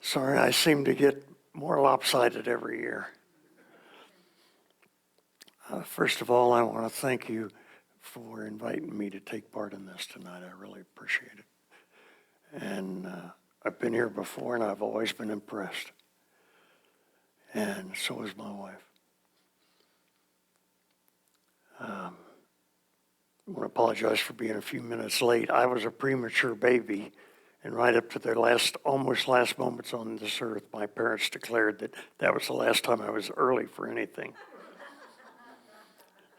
Sorry, I seem to get more lopsided every year. First of all, I want to thank you for inviting me to take part in this tonight. I really appreciate it. And I've been here before, and I've always been impressed. And so is my wife. I want to apologize for being a few minutes late. I was a premature baby, and right up to their almost last moments on this earth, my parents declared that that was the last time I was early for anything.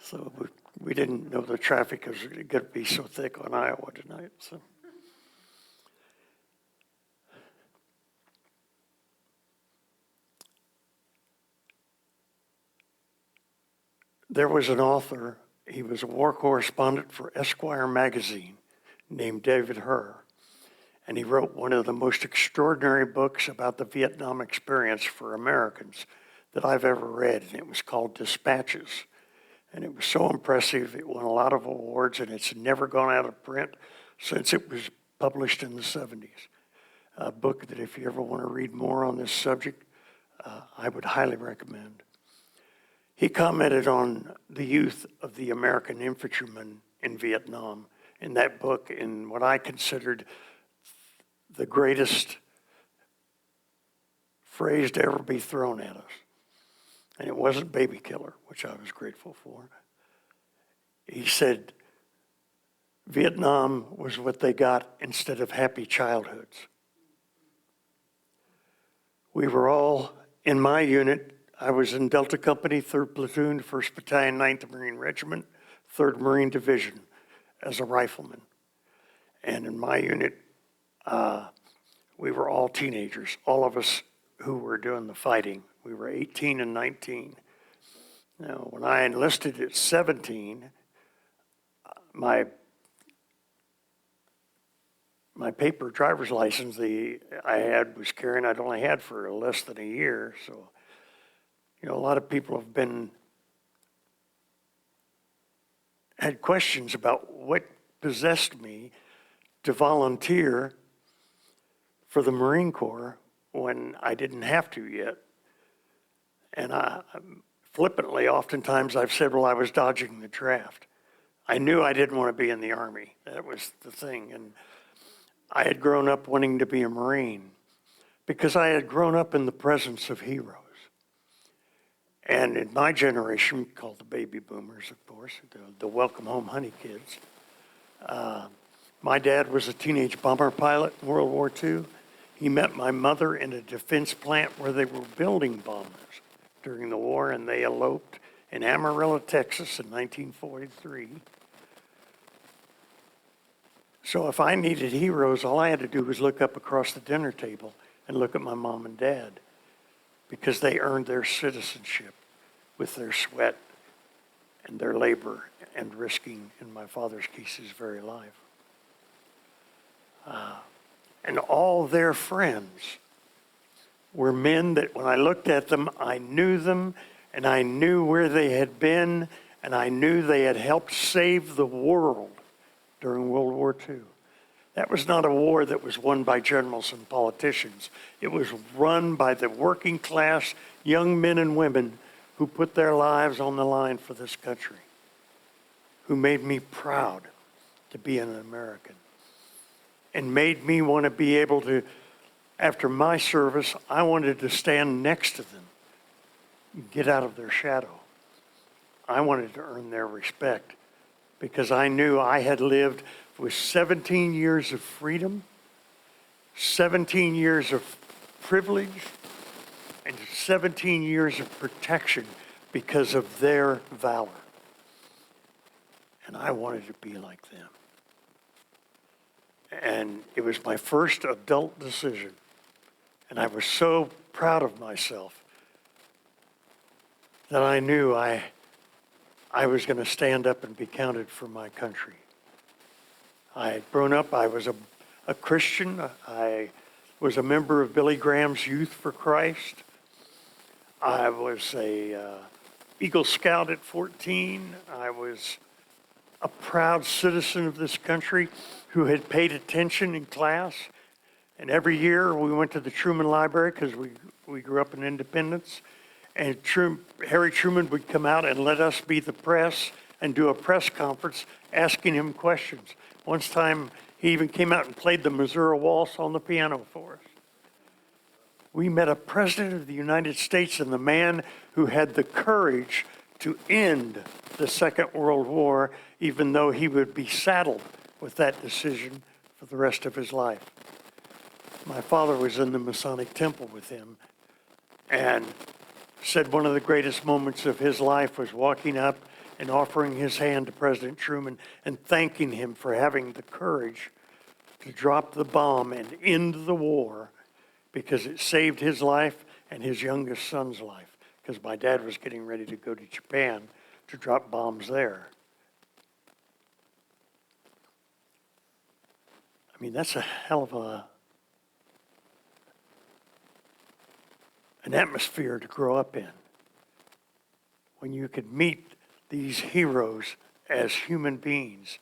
So we didn't know the traffic was going to be so thick on Iowa tonight. So. There was an author, he was a war correspondent for Esquire magazine, named David Herr. And he wrote one of the most extraordinary books about the Vietnam experience for Americans that I've ever read. And it was called Dispatches. And it was so impressive. It won a lot of awards, and it's never gone out of print since it was published in the 70s. A book that if you ever want to read more on this subject, I would highly recommend. He commented on the youth of the American infantrymen in Vietnam in that book in what I considered the greatest phrase to ever be thrown at us. And it wasn't baby killer, which I was grateful for. He said Vietnam was what they got instead of happy childhoods. We were all, in my unit, I was in Delta Company, 3rd Platoon, 1st Battalion, 9th Marine Regiment, 3rd Marine Division as a rifleman. And in my unit, we were all teenagers, all of us who were doing the fighting. We were 18 and 19. Now, when I enlisted at 17, my paper driver's license I'd only had for less than a year. So, you know, a lot of people have had questions about what possessed me to volunteer for the Marine Corps when I didn't have to yet. And flippantly, oftentimes I've said, well, I was dodging the draft. I knew I didn't want to be in the Army. That was the thing. And I had grown up wanting to be a Marine because I had grown up in the presence of heroes. And in my generation, called the baby boomers, of course, the welcome home honey kids, my dad was a teenage bomber pilot in World War II. He met my mother in a defense plant where they were building bombers during the war, and they eloped in Amarillo, Texas in 1943. So if I needed heroes, all I had to do was look up across the dinner table and look at my mom and dad, because they earned their citizenship with their sweat and their labor and risking, in my father's case, his very life. And all their friends were men that when I looked at them, I knew them, and I knew where they had been, and I knew they had helped save the world during World War II. That was not a war that was won by generals and politicians. It was run by the working class young men and women who put their lives on the line for this country, who made me proud to be an American, and made me want to be able to, after my service, I wanted to stand next to them, get out of their shadow. I wanted to earn their respect because I knew I had lived with 17 years of freedom, 17 years of privilege, and 17 years of protection because of their valor. And I wanted to be like them. And it was my first adult decision. And I was so proud of myself that I knew I was going to stand up and be counted for my country. I had grown up, I was a Christian. I was a member of Billy Graham's Youth for Christ. I was a Eagle Scout at 14. I was a proud citizen of this country who had paid attention in class And every year we went to the Truman Library because we grew up in Independence. And Harry Truman would come out and let us be the press and do a press conference asking him questions. Once time, he even came out and played the Missouri Waltz on the piano for us. We met a president of the United States and the man who had the courage to end the Second World War, even though he would be saddled with that decision for the rest of his life. My father was in the Masonic Temple with him and said one of the greatest moments of his life was walking up and offering his hand to President Truman and thanking him for having the courage to drop the bomb and end the war because it saved his life and his youngest son's life, because my dad was getting ready to go to Japan to drop bombs there. I mean, that's a hell of an atmosphere to grow up in, when you could meet these heroes as human beings.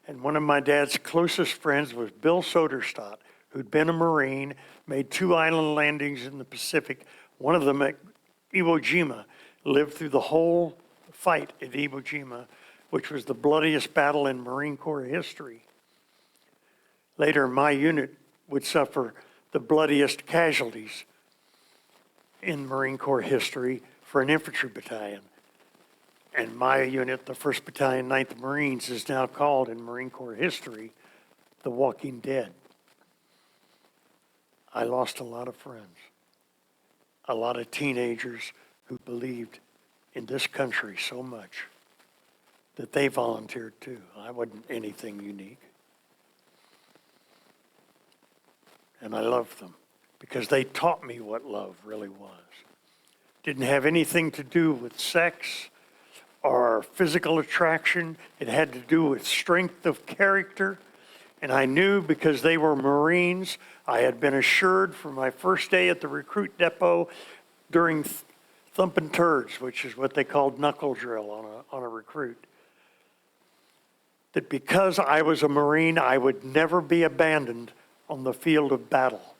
And one of my dad's closest friends was Bill Soderstadt, who'd been a Marine, made 2 island landings in the Pacific, one of them at Iwo Jima, lived through the whole fight at Iwo Jima, which was the bloodiest battle in Marine Corps history. Later, my unit would suffer the bloodiest casualties in Marine Corps history for an infantry battalion. And my unit, the 1st Battalion, 9th Marines, is now called in Marine Corps history the Walking Dead. I lost a lot of friends, a lot of teenagers who believed in this country so much that they volunteered too. I wasn't anything unique. And I loved them because they taught me what love really was. Didn't have anything to do with sex or physical attraction. It had to do with strength of character. And I knew because they were Marines, I had been assured from my first day at the recruit depot during thumping turds, which is what they called knuckle drill on a recruit, that because I was a Marine, I would never be abandoned on the field of battle,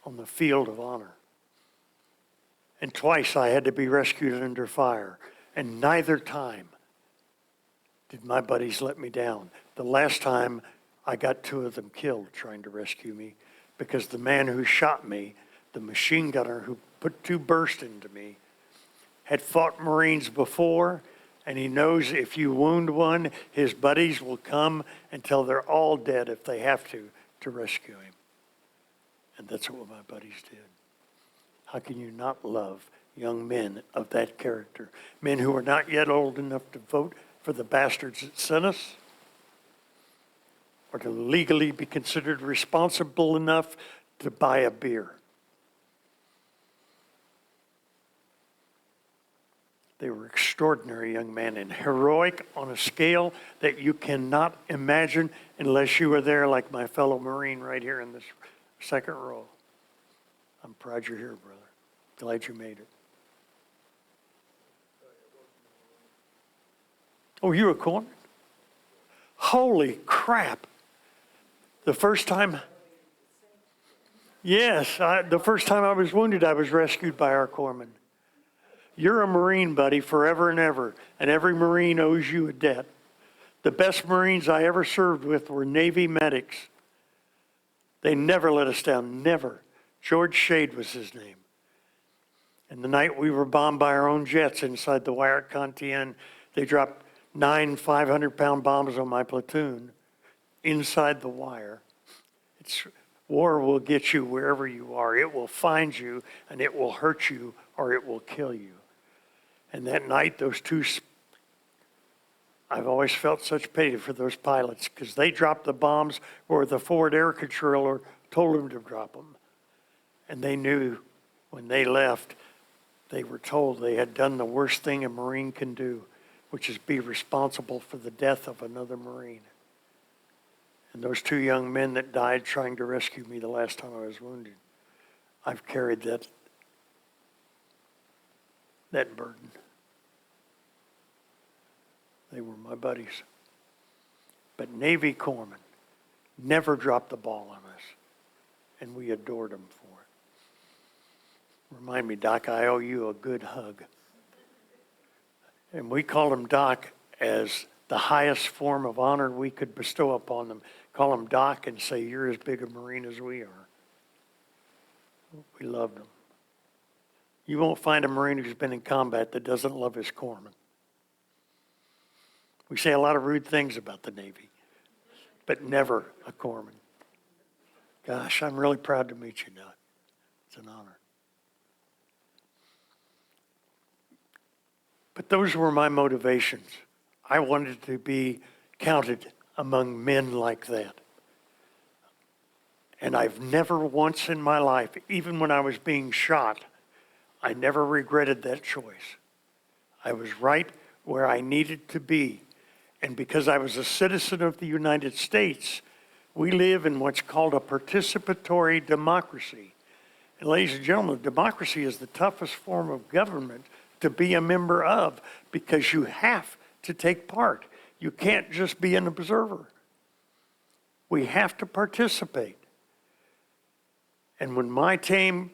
on the field of honor. And twice I had to be rescued under fire, and neither time did my buddies let me down. The last time, I got 2 of them killed trying to rescue me because the man who shot me, the machine gunner who put 2 bursts into me, had fought Marines before, and he knows if you wound one, his buddies will come until they're all dead if they have to rescue him. And that's what my buddies did. How can you not love young men of that character? Men who are not yet old enough to vote for the bastards that sent us, or to legally be considered responsible enough to buy a beer. They were extraordinary young men and heroic on a scale that you cannot imagine unless you were there, like my fellow Marine right here in this second row. I'm proud you're here, brother. Glad you made it. Oh, you were cornered? Holy crap. The first time, yes, the first time I was wounded, I was rescued by our corpsman. You're a Marine, buddy, forever and ever, and every Marine owes you a debt. The best Marines I ever served with were Navy medics. They never let us down, never. George Shade was his name. And the night we were bombed by our own jets inside the Wyatt Contian, they dropped 9 500-pound bombs on my platoon inside the wire. War will get you wherever you are. It will find you, and it will hurt you, or it will kill you. And that night, I've always felt such pity for those pilots because they dropped the bombs where the forward air controller told them to drop them. And they knew when they left, they were told they had done the worst thing a Marine can do, which is be responsible for the death of another Marine. And those 2 young men that died trying to rescue me the last time I was wounded, I've carried that burden. They were my buddies. But Navy corpsmen never dropped the ball on us. and we adored him for it. Remind me, Doc, I owe you a good hug. And we called him Doc as the highest form of honor we could bestow upon them. Call him Doc and say, you're as big a Marine as we are. We loved him. You won't find a Marine who's been in combat that doesn't love his corpsman. We say a lot of rude things about the Navy, but never a corpsman. Gosh, I'm really proud to meet you, Doc. It's an honor. But those were my motivations. I wanted to be counted among men like that. And I've never once in my life, even when I was being shot, I never regretted that choice. I was right where I needed to be. And because I was a citizen of the United States, we live in what's called a participatory democracy. And ladies and gentlemen, democracy is the toughest form of government to be a member of because you have to take part. You can't just be an observer. We have to participate. And when my time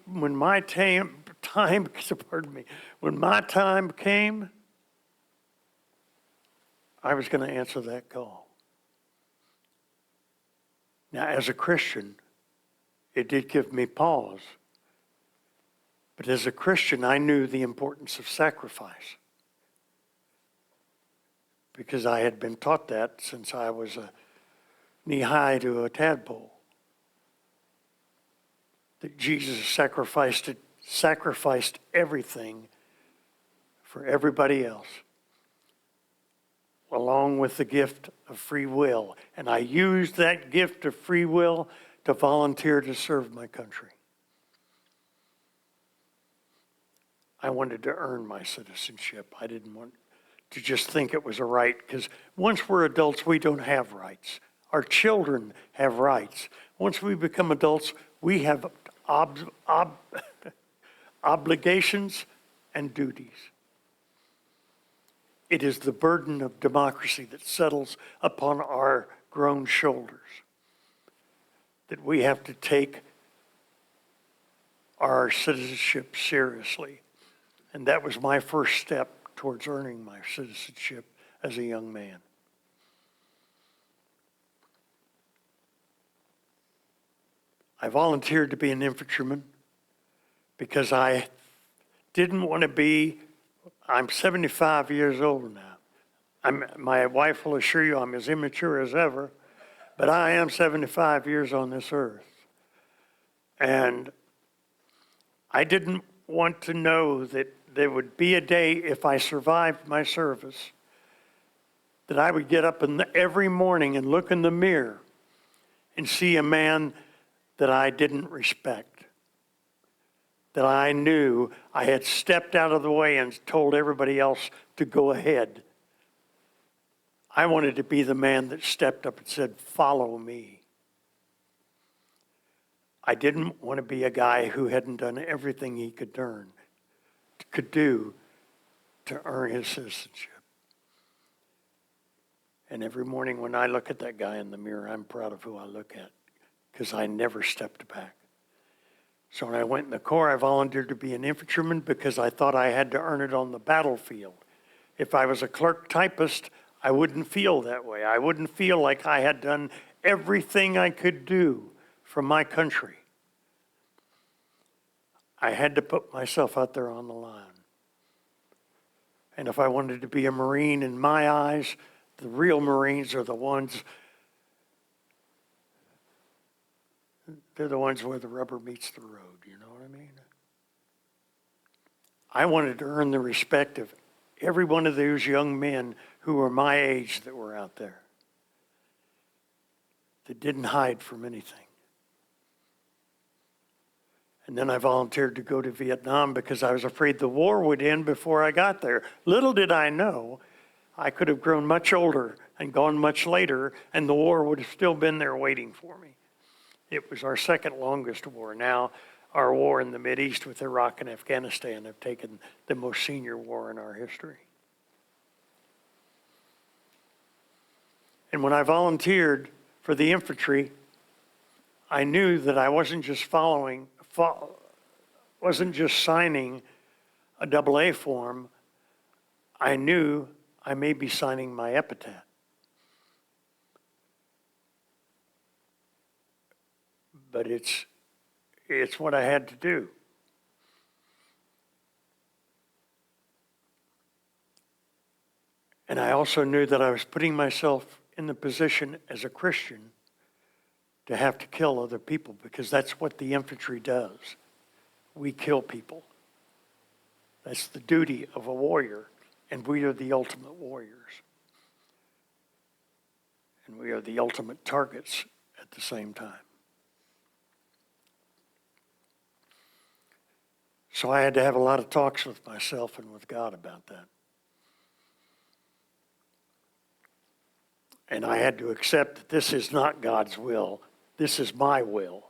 came, I was going to answer that call. Now, as a Christian, it did give me pause. But as a Christian, I knew the importance of sacrifice because I had been taught that since I was a knee-high to a tadpole. That Jesus sacrificed everything for everybody else, along with the gift of free will. And I used that gift of free will to volunteer to serve my country. I wanted to earn my citizenship. I didn't want to just think it was a right, because once we're adults, we don't have rights. Our children have rights. Once we become adults, we have obligations and duties. It is the burden of democracy that settles upon our grown shoulders, that we have to take our citizenship seriously. And that was my first step towards earning my citizenship as a young man. I volunteered to be an infantryman because I didn't want to be. I'm 75 years old now. My wife will assure you I'm as immature as ever, but I am 75 years on this earth. And I didn't want to know that there would be a day, if I survived my service, that I would get up every morning and look in the mirror and see a man that I didn't respect, that I knew I had stepped out of the way and told everybody else to go ahead. I wanted to be the man that stepped up and said, follow me. I didn't want to be a guy who hadn't done everything he could do to earn his citizenship. And every morning when I look at that guy in the mirror, I'm proud of who I look at because I never stepped back. So when I went in the Corps, I volunteered to be an infantryman because I thought I had to earn it on the battlefield. If I was a clerk typist, I wouldn't feel that way. I wouldn't feel like I had done everything I could do for my country. I had to put myself out there on the line. And if I wanted to be a Marine, in my eyes, the real Marines are the ones, they're the ones where the rubber meets the road, you know what I mean? I wanted to earn the respect of every one of those young men who were my age that were out there, that didn't hide from anything. And then I volunteered to go to Vietnam because I was afraid the war would end before I got there. Little did I know, I could have grown much older and gone much later, and the war would have still been there waiting for me. It was our second longest war. Now, our war in the Mideast with Iraq and Afghanistan have taken the most senior war in our history. And when I volunteered for the infantry, I knew that I wasn't just wasn't just signing a AA form. I knew I may be signing my epitaph. But it's what I had to do. And I also knew that I was putting myself in the position as a Christian to have to kill other people, because that's what the infantry does. We kill people. That's the duty of a warrior, and we are the ultimate warriors. And we are the ultimate targets at the same time. So I had to have a lot of talks with myself and with God about that. And I had to accept that this is not God's will. This is my will.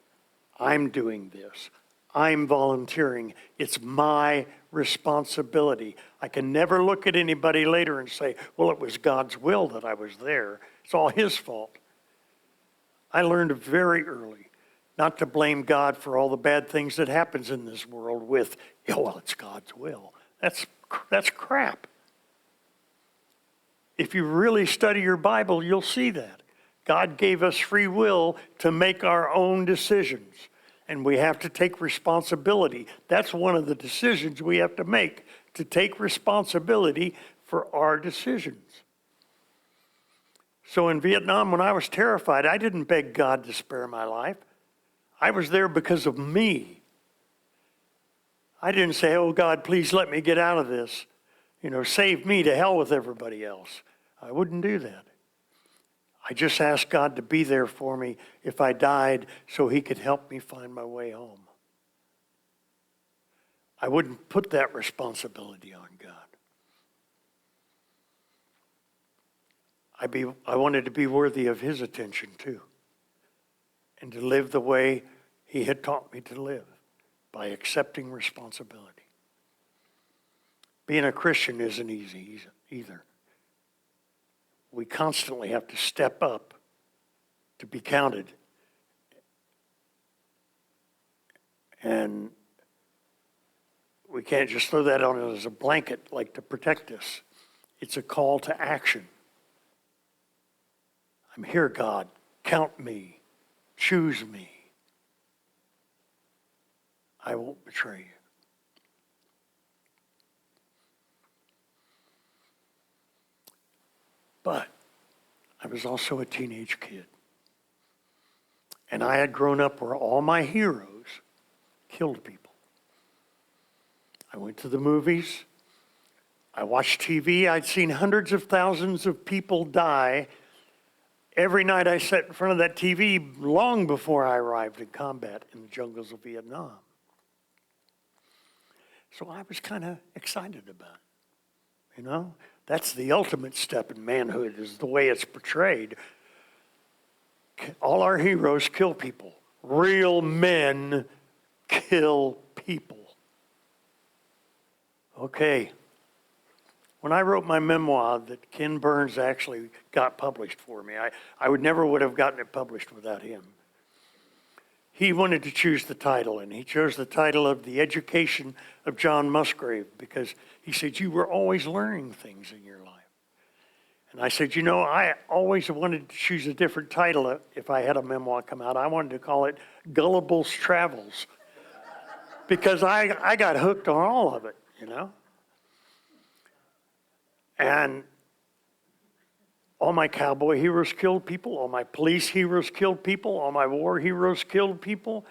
I'm doing this. I'm volunteering. It's my responsibility. I can never look at anybody later and say, well, it was God's will that I was there. It's all his fault. I learned very early not to blame God for all the bad things that happens in this world with, oh, well, it's God's will. That's crap. If you really study your Bible, you'll see that. God gave us free will to make our own decisions, and we have to take responsibility. That's one of the decisions we have to make, to take responsibility for our decisions. So in Vietnam, when I was terrified, I didn't beg God to spare my life. I was there because of me. I didn't say, oh, God, please let me get out of this. Save me, to hell with everybody else. I wouldn't do that. I just asked God to be there for me if I died so he could help me find my way home. I wouldn't put that responsibility on God. I wanted to be worthy of his attention too, and to live the way he had taught me to live, by accepting responsibility. Being a Christian isn't easy either. We constantly have to step up to be counted. And we can't just throw that on as a blanket, like to protect us. It's a call to action. I'm here, God. Count me. Choose me. I won't betray you. But I was also a teenage kid. And I had grown up where all my heroes killed people. I went to the movies. I watched TV. I'd seen hundreds of thousands of people die. Every night I sat in front of that TV long before I arrived in combat in the jungles of Vietnam. So I was kind of excited about it, That's the ultimate step in manhood, is the way it's portrayed. All our heroes kill people. Real men kill people. Okay. When I wrote my memoir that Ken Burns actually got published for me, I never would have gotten it published without him. He wanted to choose the title, and he chose the title of The Education of John Musgrave, because he said, you were always learning things in your life. And I said, I always wanted to choose a different title if I had a memoir come out. I wanted to call it Gullible's Travels, because I got hooked on all of it, And all my cowboy heroes killed people. All my police heroes killed people. All my war heroes killed people.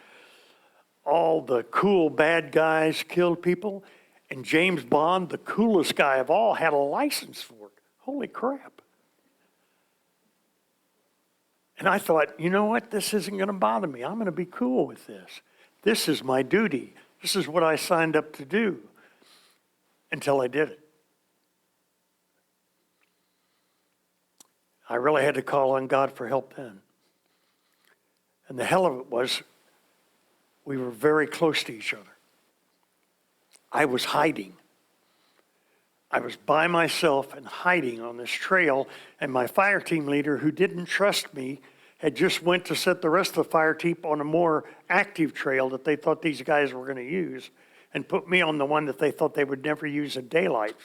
All the cool bad guys killed people. And James Bond, the coolest guy of all, had a license for it. Holy crap. And I thought, you know what? This isn't going to bother me. I'm going to be cool with this. This is my duty. This is what I signed up to do, until I did it. I really had to call on God for help then. And the hell of it was, we were very close to each other. I was hiding. I was by myself and hiding on this trail, and my fire team leader, who didn't trust me, had just went to set the rest of the fire team on a more active trail that they thought these guys were going to use, and put me on the one that they thought they would never use in daylight.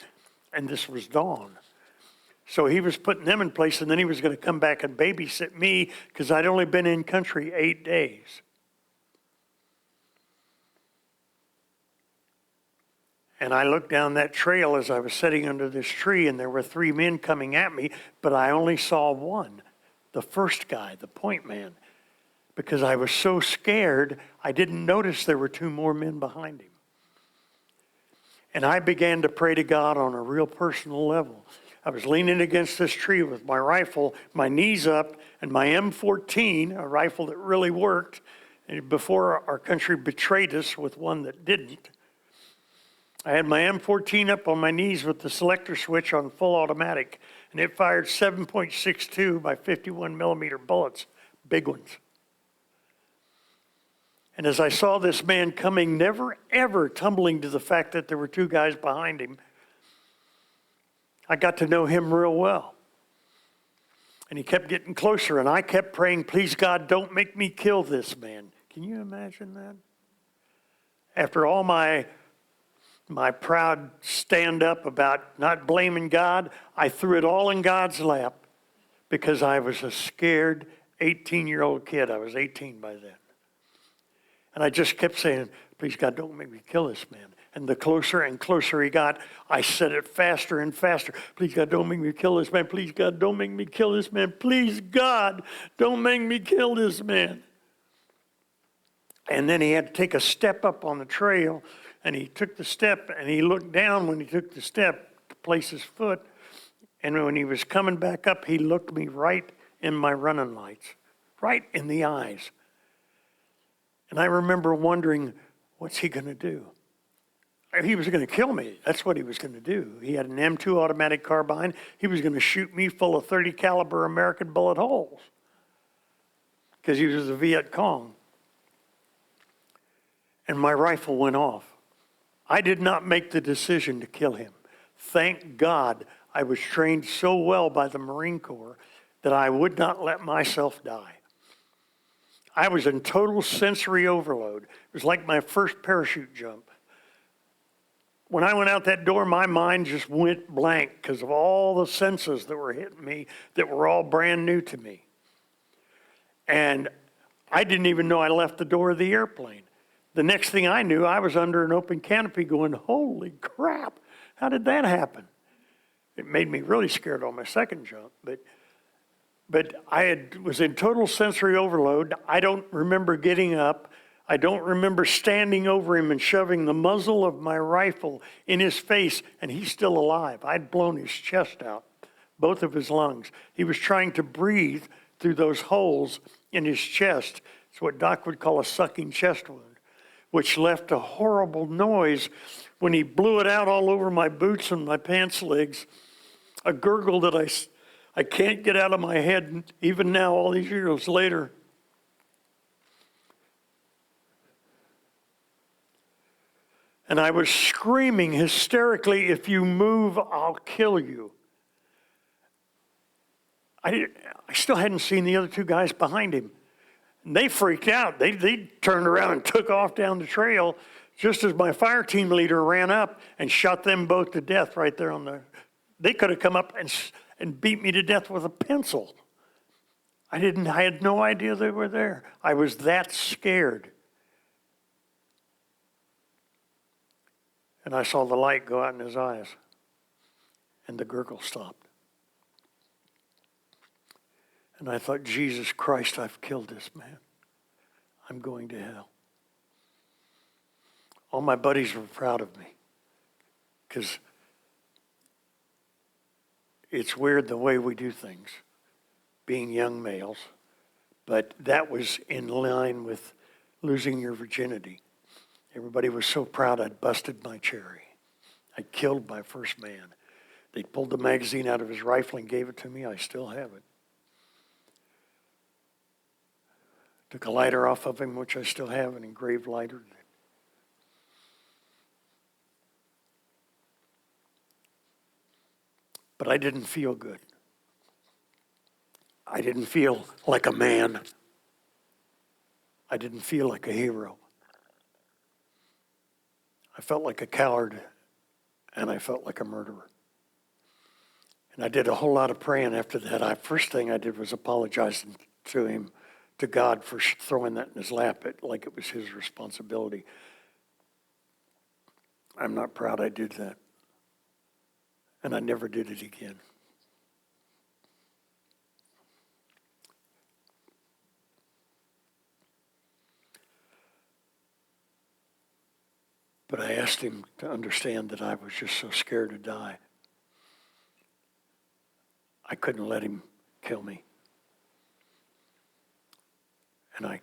And this was dawn. So he was putting them in place, and then he was going to come back and babysit me because I'd only been in country 8 days. And I looked down that trail as I was sitting under this tree, and there were 3 men coming at me, but I only saw one, the first guy, the point man. Because I was so scared, I didn't notice there were 2 more men behind him. And I began to pray to God on a real personal level. I was leaning against this tree with my rifle, my knees up, and my M14, a rifle that really worked, before our country betrayed us with one that didn't. I had my M14 up on my knees with the selector switch on full automatic, and it fired 7.62 by 51 millimeter bullets, big ones. And as I saw this man coming, never ever tumbling to the fact that there were 2 guys behind him, I got to know him real well. And he kept getting closer, and I kept praying, please God, don't make me kill this man. Can you imagine that? After all my proud stand up about not blaming God, I threw it all in God's lap because I was a scared 18-year-old kid. I was 18 by then. And I just kept saying, please God, don't make me kill this man. And the closer and closer he got, I said it faster and faster. Please God, don't make me kill this man. Please God, don't make me kill this man. Please God, don't make me kill this man. And then he had to take a step up on the trail. And he took the step, and he looked down when he took the step to place his foot. And when he was coming back up, he looked me right in my running lights, right in the eyes. And I remember wondering, what's he going to do? He was going to kill me. That's what he was going to do. He had an M2 automatic carbine. He was going to shoot me full of 30 caliber American bullet holes because he was a Viet Cong. And my rifle went off. I did not make the decision to kill him. Thank God I was trained so well by the Marine Corps that I would not let myself die. I was in total sensory overload. It was like my first parachute jump. When I went out that door, my mind just went blank because of all the senses that were hitting me that were all brand new to me. And I didn't even know I left the door of the airplane. The next thing I knew, I was under an open canopy going, holy crap, how did that happen? It made me really scared on my second jump, but I was in total sensory overload. I don't remember getting up. I don't remember standing over him and shoving the muzzle of my rifle in his face, and he's still alive. I'd blown his chest out, both of his lungs. He was trying to breathe through those holes in his chest. It's what Doc would call a sucking chest wound, which left a horrible noise when he blew it out all over my boots and my pants legs, a gurgle that I can't get out of my head even now, all these years later. And I was screaming hysterically, if you move, I'll kill you. I still hadn't seen the other 2 guys behind him. And they freaked out. They turned around and took off down the trail just as my fire team leader ran up and shot them both to death right there on the... They could have come up and beat me to death with a pencil. I had no idea they were there. I was that scared. And I saw the light go out in his eyes, and the gurgle stopped. And I thought, Jesus Christ, I've killed this man. I'm going to hell. All my buddies were proud of me because it's weird the way we do things, being young males, but that was in line with losing your virginity. Everybody was so proud I'd busted my cherry. I'd killed my first man. They pulled the magazine out of his rifle and gave it to me. I still have it. Took a lighter off of him, which I still have, an engraved lighter. But I didn't feel good. I didn't feel like a man. I didn't feel like a hero. I felt like a coward, and I felt like a murderer. And I did a whole lot of praying after that. First thing I did was apologizing to him, to God, for throwing that in his lap like it was his responsibility. I'm not proud I did that. And I never did it again. But I asked him to understand that I was just so scared to die. I couldn't let him kill me. And I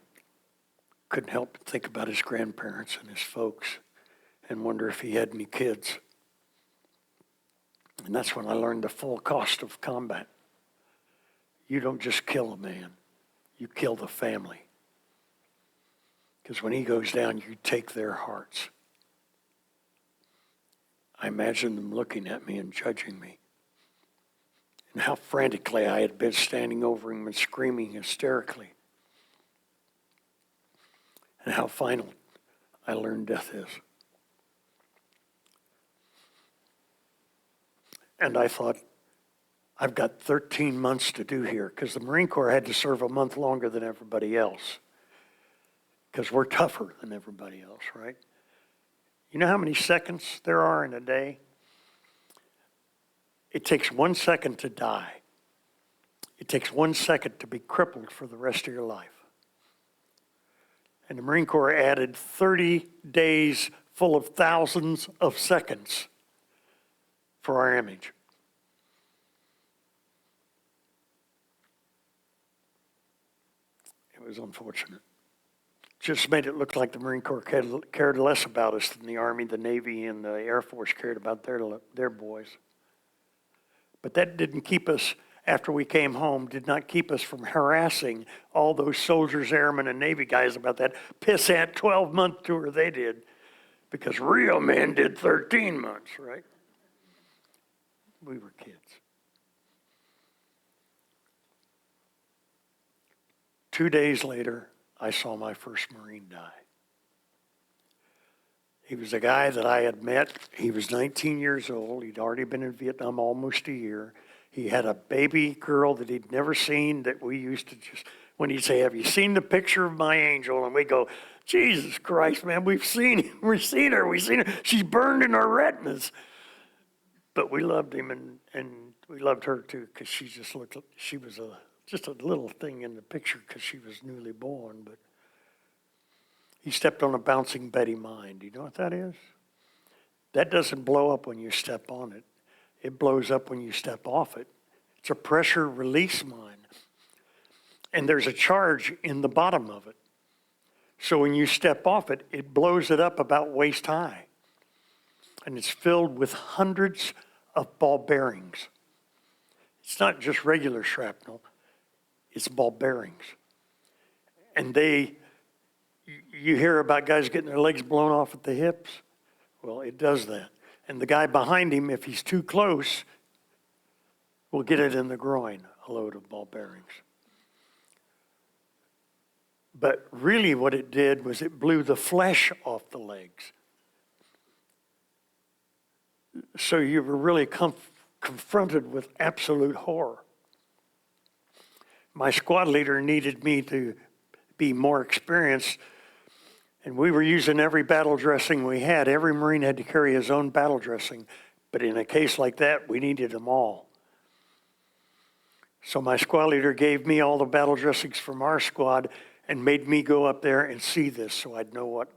couldn't help but think about his grandparents and his folks and wonder if he had any kids. And that's when I learned the full cost of combat. You don't just kill a man, you kill the family. Because when he goes down, you take their hearts. I imagine them looking at me and judging me. And how frantically I had been standing over him and screaming hysterically. And how final I learned death is. And I thought, I've got 13 months to do here, because the Marine Corps had to serve a month longer than everybody else, because we're tougher than everybody else, right? You know how many seconds there are in a day? It takes 1 second to die. It takes 1 second to be crippled for the rest of your life. And the Marine Corps added 30 days full of thousands of seconds for our image. It was unfortunate. Just made it look like the Marine Corps cared less about us than the Army, the Navy, and the Air Force cared about their boys. But that didn't keep us, after we came home, did not keep us from harassing all those soldiers, airmen, and Navy guys about that pissant 12-month tour they did, because real men did 13 months, right? We were kids. 2 days later, I saw my first Marine die. He was a guy that I had met. He was 19 years old. He'd already been in Vietnam almost a year. He had a baby girl that he'd never seen, that we used to just, when he'd say, "Have you seen the picture of my angel?" And we go, "Jesus Christ, man, we've seen him. We've seen her. She's burned in our retinas." But we loved him, and we loved her too, because she was just a little thing in the picture because she was newly born. But he stepped on a bouncing Betty mine. Do you know what that is? That doesn't blow up when you step on it. It blows up when you step off it. It's a pressure release mine. And there's a charge in the bottom of it. So when you step off it, it blows it up about waist high. And it's filled with hundreds of ball bearings. It's not just regular shrapnel. It's ball bearings. And you hear about guys getting their legs blown off at the hips. Well, it does that. And the guy behind him, if he's too close, will get it in the groin, a load of ball bearings. But really what it did was it blew the flesh off the legs. So you were really confronted with absolute horror. My squad leader needed me to be more experienced, and we were using every battle dressing we had. Every Marine had to carry his own battle dressing, but in a case like that, we needed them all. So my squad leader gave me all the battle dressings from our squad and made me go up there and see this so I'd know what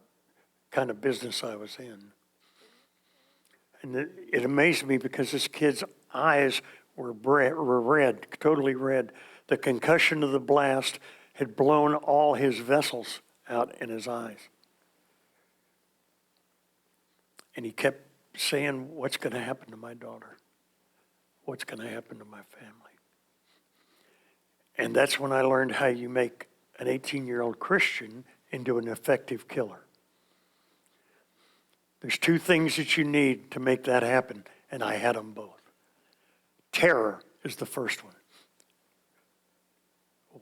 kind of business I was in. And it amazed me because this kid's eyes were red, totally red. The concussion of the blast had blown all his vessels out in his eyes. And he kept saying, "What's going to happen to my daughter? What's going to happen to my family?" And that's when I learned how you make an 18-year-old Christian into an effective killer. There's two things that you need to make that happen, and I had them both. Terror is the first one.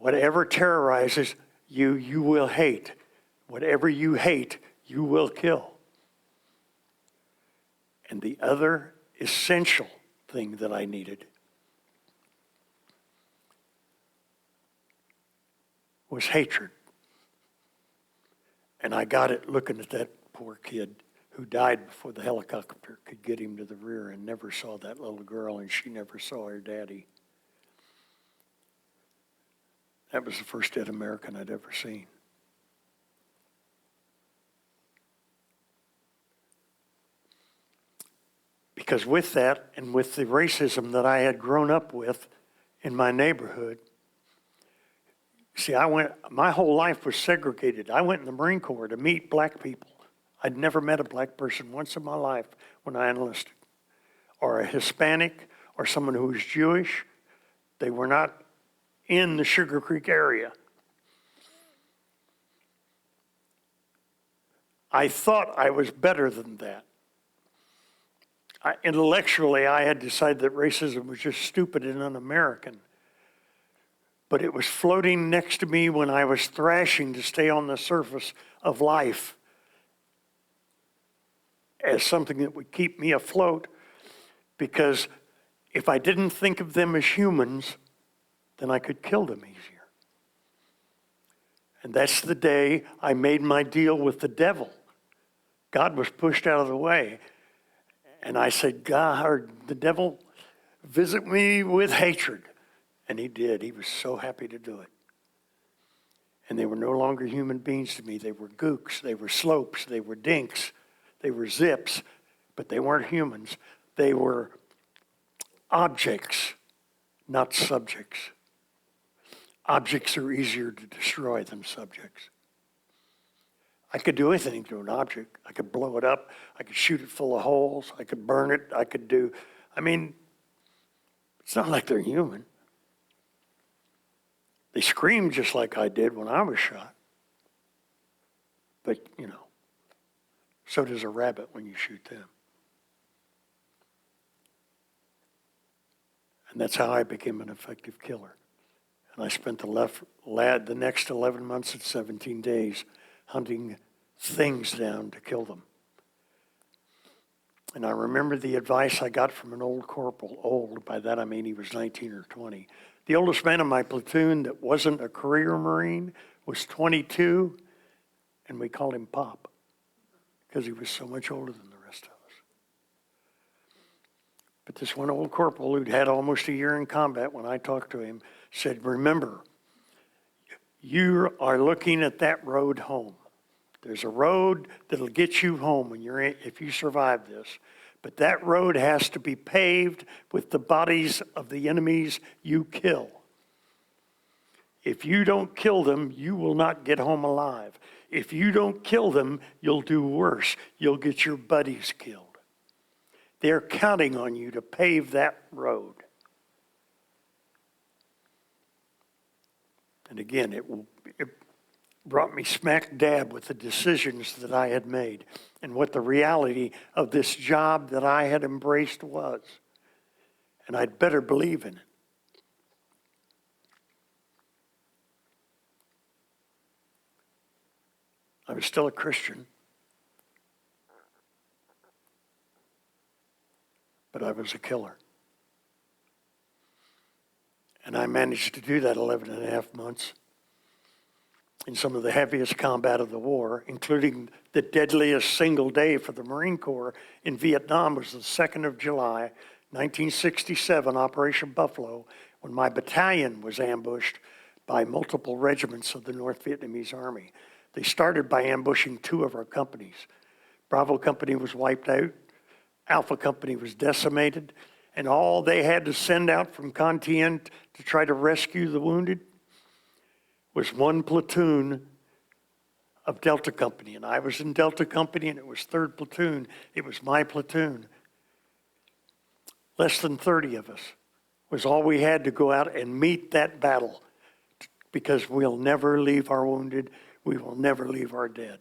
Whatever terrorizes you, you will hate. Whatever you hate, you will kill. And the other essential thing that I needed was hatred. And I got it looking at that poor kid who died before the helicopter could get him to the rear and never saw that little girl, and she never saw her daddy. That was the first dead American I'd ever seen. Because with that, and with the racism that I had grown up with in my neighborhood, see, my whole life was segregated. I went in the Marine Corps to meet black people. I'd never met a black person once in my life when I enlisted, or a Hispanic, or someone who was Jewish. They were not in the Sugar Creek area. I thought I was better than that. Intellectually, I had decided that racism was just stupid and un-American. But it was floating next to me when I was thrashing to stay on the surface of life as something that would keep me afloat, because if I didn't think of them as humans, then I could kill them easier. And that's the day I made my deal with the devil. God was pushed out of the way. And I said, God, or the devil, visit me with hatred. And he did. He was so happy to do it. And they were no longer human beings to me. They were gooks, they were slopes, they were dinks, they were zips, but they weren't humans. They were objects, not subjects. Objects are easier to destroy than subjects. I could do anything to an object. I could blow it up. I could shoot it full of holes. I could burn it. It's not like they're human. They scream just like I did when I was shot. But, so does a rabbit when you shoot them. And that's how I became an effective killer. And I spent the next 11 months and 17 days hunting things down to kill them. And I remember the advice I got from an old corporal. Old, by that I mean he was 19 or 20. The oldest man in my platoon that wasn't a career Marine was 22, and we called him Pop because he was so much older than the rest of us. But this one old corporal who'd had almost a year in combat, when I talked to him, said, remember, you are looking at that road home. There's a road that'll get you home if you survive this. But that road has to be paved with the bodies of the enemies you kill. If you don't kill them, you will not get home alive. If you don't kill them, you'll do worse. You'll get your buddies killed. They're counting on you to pave that road. And again, it brought me smack dab with the decisions that I had made and what the reality of this job that I had embraced was. And I'd better believe in it. I was still a Christian, but I was a killer. And I managed to do that 11 and a half months in some of the heaviest combat of the war, including the deadliest single day for the Marine Corps in Vietnam was the 2nd of July, 1967, Operation Buffalo, when my battalion was ambushed by multiple regiments of the North Vietnamese Army. They started by ambushing 2 of our companies. Bravo Company was wiped out, Alpha Company was decimated, and all they had to send out from Con Thien to try to rescue the wounded was 1 platoon of Delta Company. And I was in Delta Company, and it was 3rd Platoon. It was my platoon. Less than 30 of us was all we had to go out and meet that battle, because we'll never leave our wounded. We will never leave our dead.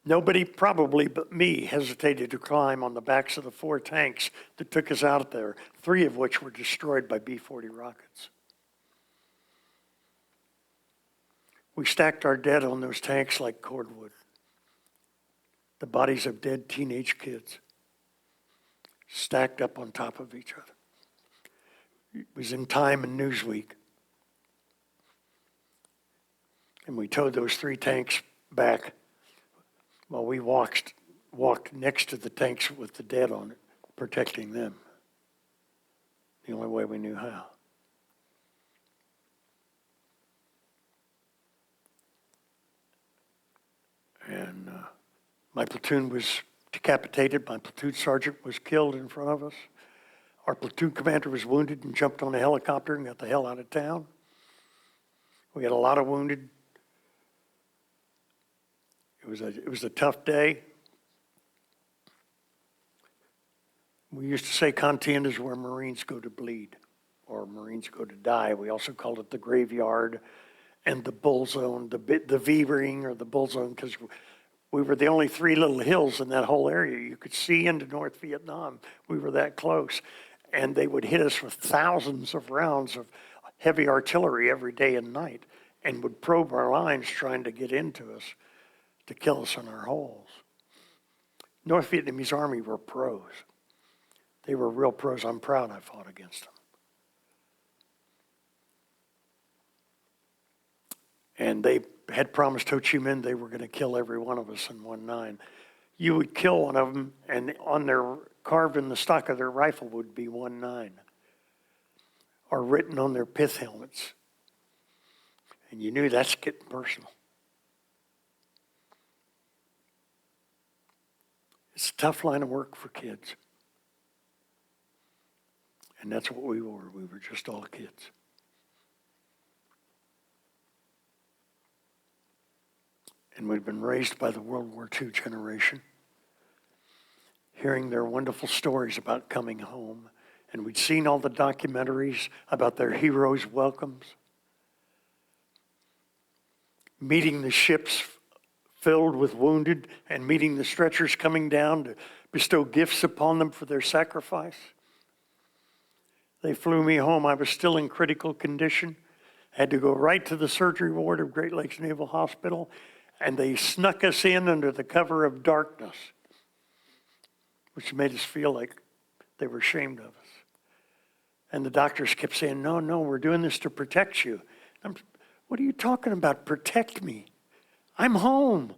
Nobody probably but me hesitated to climb on the backs of the 4 tanks that took us out there, 3 of which were destroyed by B-40 rockets. We stacked our dead on those tanks like cordwood. The bodies of dead teenage kids stacked up on top of each other. It was in Time and Newsweek. And we towed those 3 tanks back while we walked next to the tanks with the dead on it, protecting them. The only way we knew how. And my platoon was decapitated. My platoon sergeant was killed in front of us. Our platoon commander was wounded and jumped on a helicopter and got the hell out of town. We had a lot of wounded. It was a tough day. We used to say Canteen is where Marines go to bleed, or Marines go to die. We also called it the graveyard and the bull zone, the V-ring or the bull zone, because we were the only 3 little hills in that whole area. You could see into North Vietnam. We were that close. And they would hit us with thousands of rounds of heavy artillery every day and night and would probe our lines trying to get into us to kill us in our holes. North Vietnamese Army were pros. They were real pros. I'm proud I fought against them. And they had promised Ho Chi Minh they were going to kill every one of us in 1-9. You would kill one of them, and on their carved in the stock of their rifle would be 1-9, or written on their pith helmets. And you knew that's getting personal. It's a tough line of work for kids. And that's what we were. We were just all kids. And we'd been raised by the World War II generation, hearing their wonderful stories about coming home. And we'd seen all the documentaries about their heroes' welcomes, meeting the ships filled with wounded and meeting the stretchers coming down to bestow gifts upon them for their sacrifice. They flew me home. I was still in critical condition. Had to go right to the surgery ward of Great Lakes Naval Hospital, and they snuck us in under the cover of darkness, which made us feel like they were ashamed of us. And the doctors kept saying, no, we're doing this to protect you. What are you talking about, protect me? I'm home.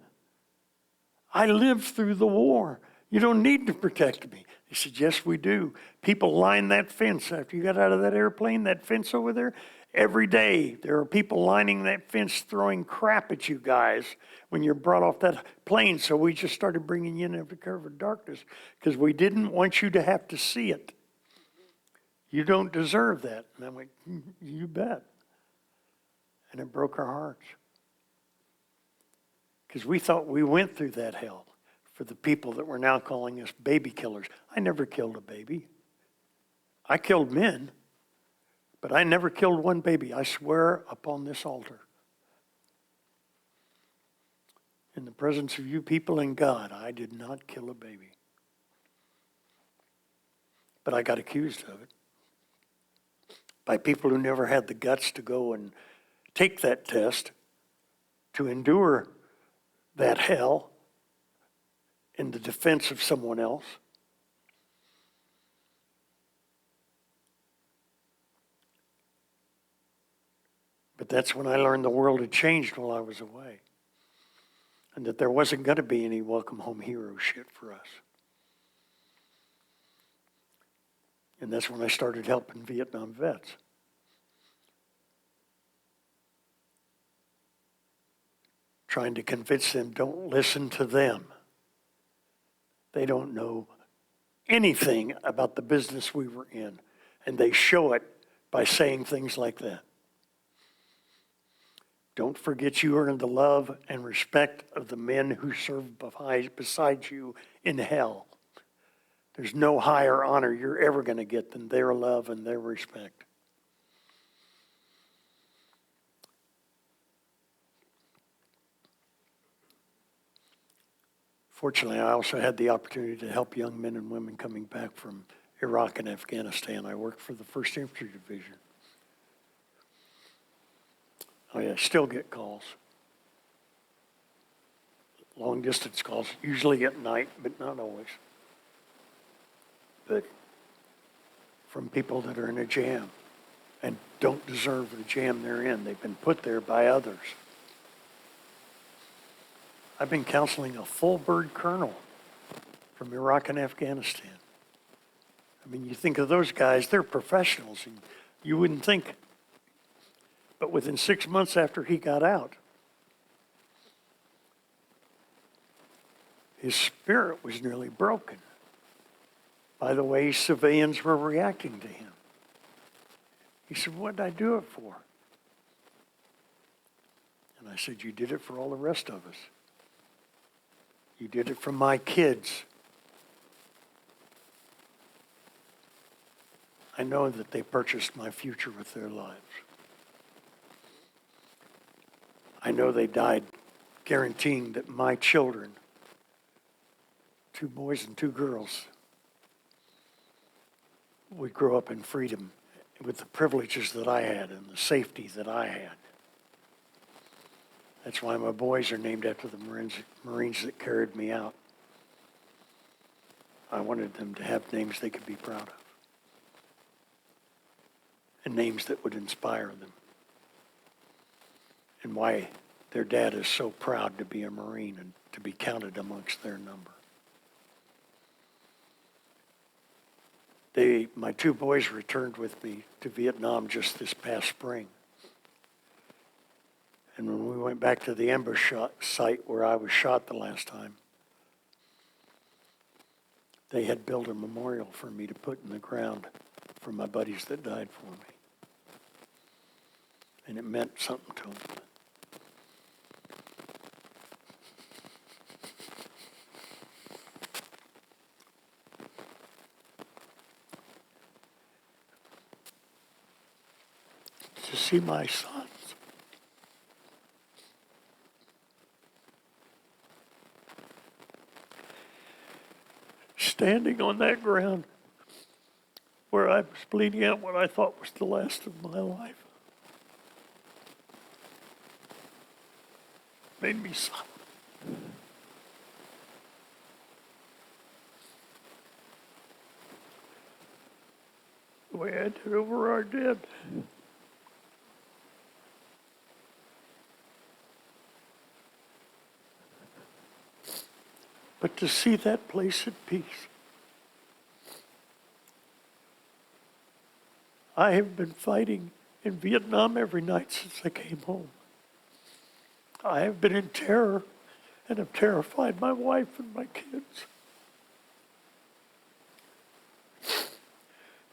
I lived through the war. You don't need to protect me. They said, yes, we do. People line that fence after you got out of that airplane, that fence over there. Every day, there are people lining that fence throwing crap at you guys when you're brought off that plane. So we just started bringing you in under cover of darkness because we didn't want you to have to see it. You don't deserve that. And I'm like, you bet. And it broke our hearts. Because we thought we went through that hell for the people that were now calling us baby killers. I never killed a baby. I killed men. But I never killed one baby. I swear upon this altar. In the presence of you people and God, I did not kill a baby. But I got accused of it by people who never had the guts to go and take that test, to endure that hell in the defense of someone else. But that's when I learned the world had changed while I was away. And that there wasn't going to be any welcome home hero shit for us. And that's when I started helping Vietnam vets. Trying to convince them, don't listen to them. They don't know anything about the business we were in. And they show it by saying things like that. Don't forget you earn the love and respect of the men who serve beside you in hell. There's no higher honor you're ever going to get than their love and their respect. Fortunately, I also had the opportunity to help young men and women coming back from Iraq and Afghanistan. I worked for the 1st Infantry Division. I still get calls. long distance calls, usually at night, but not always. But from people that are in a jam and don't deserve the jam they're in. They've been put there by others. I've been counseling a full bird colonel from Iraq and Afghanistan. I mean, you think of those guys, they're professionals, and you wouldn't think. But within 6 months after he got out, his spirit was nearly broken by the way civilians were reacting to him. He said, "What did I do it for?" And I said, "You did it for all the rest of us. You did it for my kids. I know that they purchased my future with their lives. I know they died guaranteeing that my children, 2 boys and 2 girls, would grow up in freedom with the privileges that I had and the safety that I had. That's why my boys are named after the Marines that carried me out. I wanted them to have names they could be proud of and names that would inspire them, and why their dad is so proud to be a Marine and to be counted amongst their number. My 2 boys returned with me to Vietnam just this past spring. And when we went back to the ambush site where I was shot the last time, they had built a memorial for me to put in the ground for my buddies that died for me. And it meant something to them. To see my sons standing on that ground where I was bleeding out what I thought was the last of my life made me sob. The way I did over our dead. But to see that place at peace. I have been fighting in Vietnam every night since I came home. I have been in terror and have terrified my wife and my kids.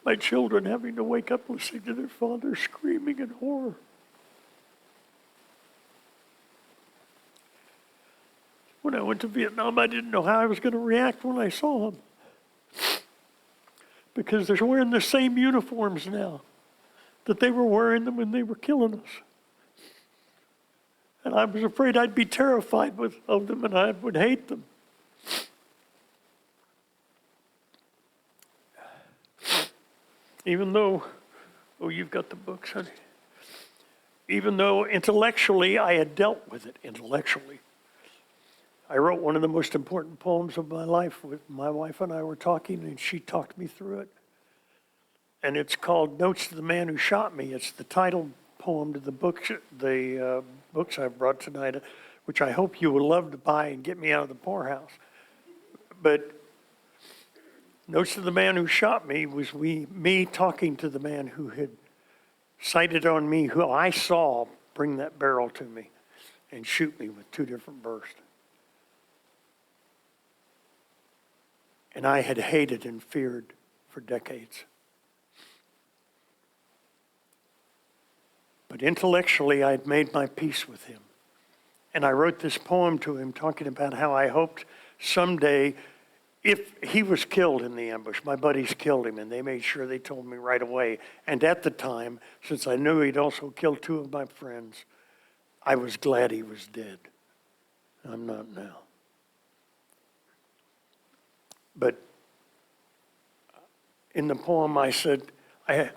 My children having to wake up listening to their father screaming in horror. When I went to Vietnam, I didn't know how I was going to react when I saw them. Because they're wearing the same uniforms now that they were wearing them when they were killing us. And I was afraid I'd be terrified of them and I would hate them. Even though, oh, you've got the books, honey. Even though intellectually I had dealt with it intellectually. I wrote one of the most important poems of my life. With my wife and I were talking, and she talked me through it. And it's called Notes to the Man Who Shot Me. It's the title poem to the books I've brought tonight, which I hope you will love to buy and get me out of the poorhouse. But Notes to the Man Who Shot Me was me talking to the man who had sighted on me, who I saw bring that barrel to me and shoot me with 2 different bursts. And I had hated and feared for decades. But intellectually, I had made my peace with him. And I wrote this poem to him talking about how I hoped someday, if he was killed in the ambush, my buddies killed him, and they made sure they told me right away. And at the time, since I knew he'd also killed 2 of my friends, I was glad he was dead. I'm not now. But in the poem, I said, I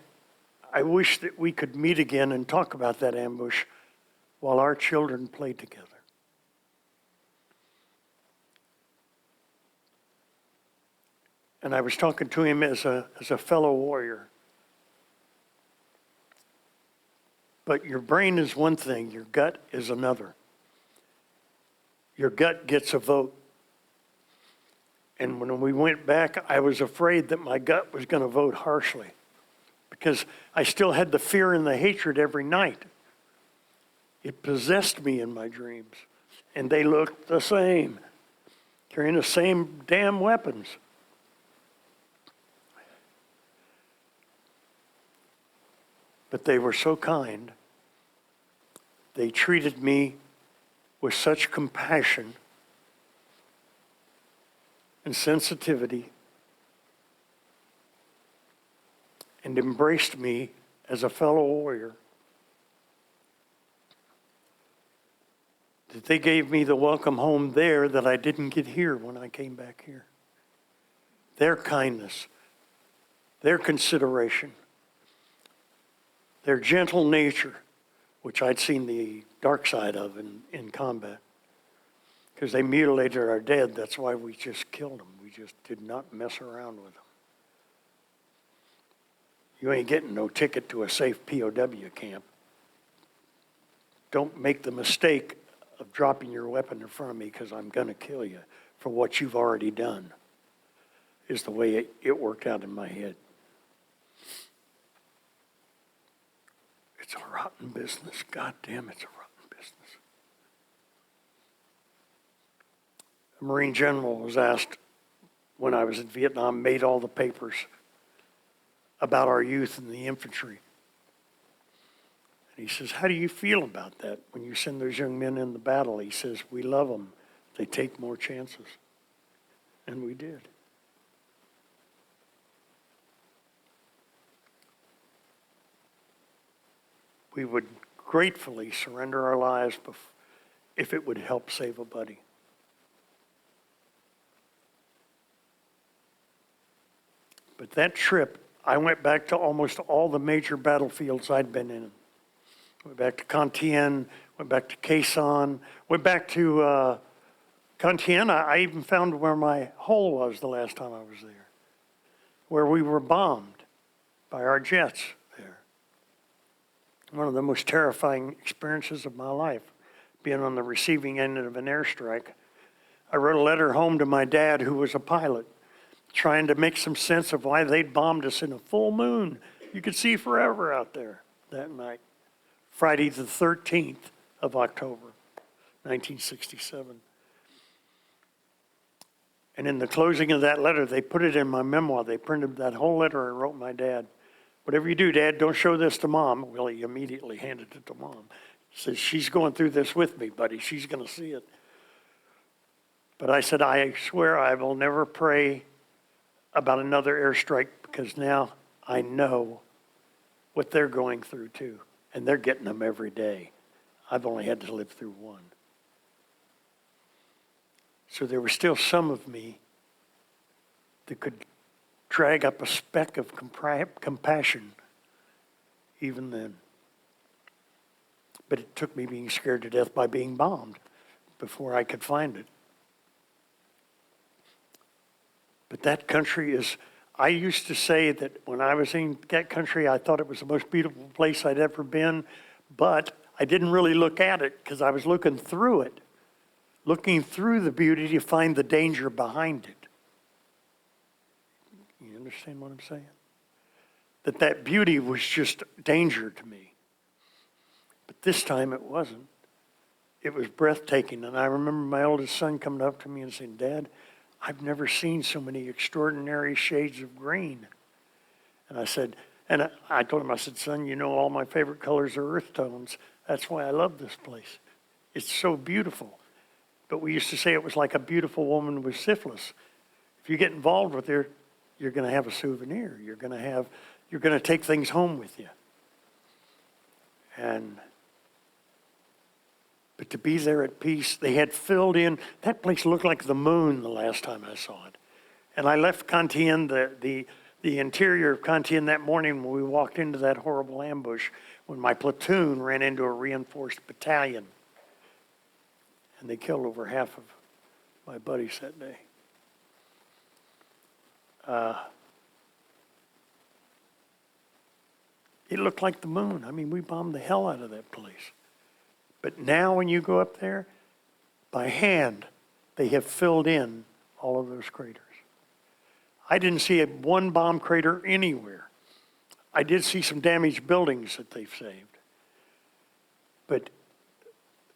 wish that we could meet again and talk about that ambush while our children played together. And I was talking to him as a fellow warrior. But your brain is one thing, your gut is another. Your gut gets a vote. And when we went back, I was afraid that my gut was going to vote harshly because I still had the fear and the hatred every night. It possessed me in my dreams. And they looked the same, carrying the same damn weapons. But they were so kind. They treated me with such compassion and sensitivity and embraced me as a fellow warrior that they gave me the welcome home there that I didn't get here when I came back here. Their kindness, their consideration, their gentle nature, which I'd seen the dark side of in combat. Because they mutilated our dead, that's why we just killed them. We just did not mess around with them. You ain't getting no ticket to a safe POW camp. Don't make the mistake of dropping your weapon in front of me because I'm going to kill you for what you've already done, is the way it worked out in my head. It's a rotten business. God damn, it's a rotten business. A Marine general was asked when I was in Vietnam, made all the papers about our youth in the infantry. And he says, how do you feel about that when you send those young men in the battle? He says, we love them. They take more chances. And we did. We would gratefully surrender our lives if it would help save a buddy. But that trip, I went back to almost all the major battlefields I'd been in. Went back to Con Thien, went back to Khe Sanh, went back to Con Thien. I even found where my hole was the last time I was there, where we were bombed by our jets there. One of the most terrifying experiences of my life, being on the receiving end of an airstrike. I wrote a letter home to my dad, who was a pilot, trying to make some sense of why they'd bombed us in a full moon. You could see forever out there that night. Friday the 13th of October, 1967. And in the closing of that letter, they put it in my memoir. They printed that whole letter I wrote my dad. Whatever you do, Dad, don't show this to Mom. Well, he immediately handed it to Mom. He says, she's going through this with me, buddy. She's going to see it. But I said, I swear I will never pray about another airstrike because now I know what they're going through too. And they're getting them every day. I've only had to live through one. So there was still some of me that could drag up a speck of compassion even then. But it took me being scared to death by being bombed before I could find it. But that country is, I used to say that when I was in that country, I thought it was the most beautiful place I'd ever been, but I didn't really look at it because I was looking through it, looking through the beauty to find the danger behind it. You understand what I'm saying? That beauty was just danger to me. But this time it wasn't. It was breathtaking. And I remember my oldest son coming up to me and saying, Dad, I've never seen so many extraordinary shades of green. And I said, and I told him, I said, son, you know all my favorite colors are earth tones. That's why I love this place. It's so beautiful. But we used to say it was like a beautiful woman with syphilis. If you get involved with her, you're going to have a souvenir. You're going to take things home with you. But to be there at peace, they had filled in, that place looked like the moon the last time I saw it. And I left Con Thien, the interior of Con Thien that morning when we walked into that horrible ambush, when my platoon ran into a reinforced battalion. And they killed over half of my buddies that day. It looked like the moon. I mean, we bombed the hell out of that place. But now when you go up there, by hand, they have filled in all of those craters. I didn't see one bomb crater anywhere. I did see some damaged buildings that they've saved. But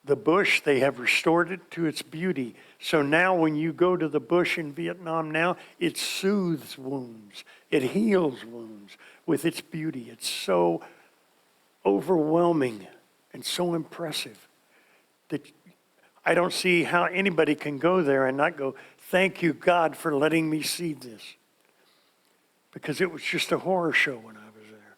the bush, they have restored it to its beauty. So now when you go to the bush in Vietnam now, it soothes wounds. It heals wounds with its beauty. It's so overwhelming and so impressive that I don't see how anybody can go there and not go, thank you, God, for letting me see this. Because it was just a horror show when I was there.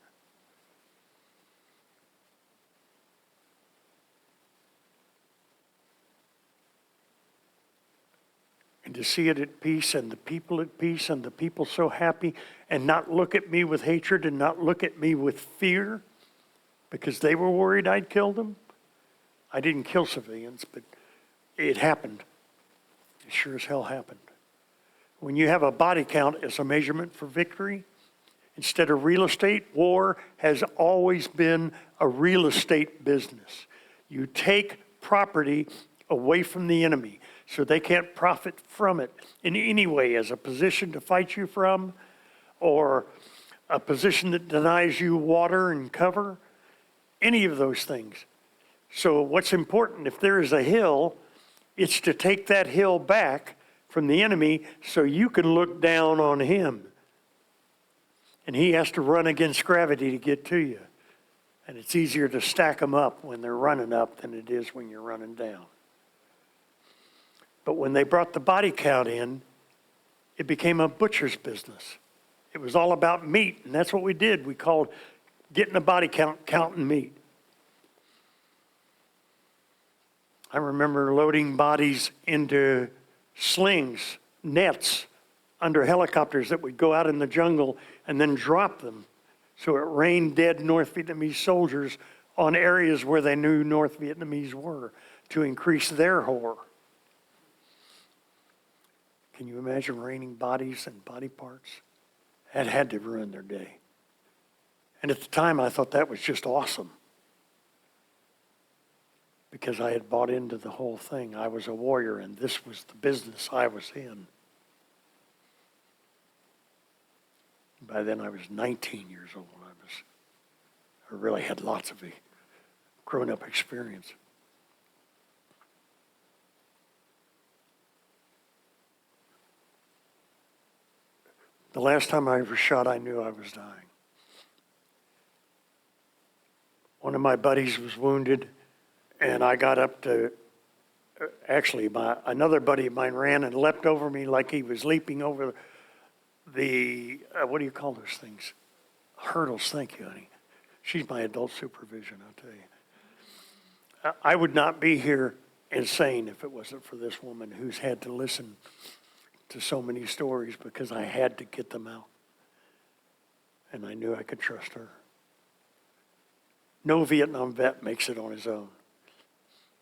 And to see it at peace and the people at peace and the people so happy and not look at me with hatred and not look at me with fear because they were worried I'd kill them. I didn't kill civilians, but it happened. It sure as hell happened. When you have a body count as a measurement for victory, instead of real estate, war has always been a real estate business. You take property away from the enemy so they can't profit from it in any way as a position to fight you from or a position that denies you water and cover, any of those things. So what's important, if there is a hill, it's to take that hill back from the enemy so you can look down on him. And he has to run against gravity to get to you. And it's easier to stack them up when they're running up than it is when you're running down. But when they brought the body count in, it became a butcher's business. It was all about meat, and that's what we did. We called getting a body count, counting meat. I remember loading bodies into slings, nets, under helicopters that would go out in the jungle and then drop them. So it rained dead North Vietnamese soldiers on areas where they knew North Vietnamese were to increase their horror. Can you imagine raining bodies and body parts? That had to ruin their day. And at the time, I thought that was just awesome. Because I had bought into the whole thing. I was a warrior, and this was the business I was in. By then, I was 19 years old. I really had lots of grown-up experience. The last time I was shot, I knew I was dying. One of my buddies was wounded, and I got up to, actually, another buddy of mine ran and leapt over me like he was leaping over the, what do you call those things? Hurdles, thank you, honey. She's my adult supervision, I'll tell you. I would not be here insane if it wasn't for this woman who's had to listen to so many stories because I had to get them out. And I knew I could trust her. No Vietnam vet makes it on his own.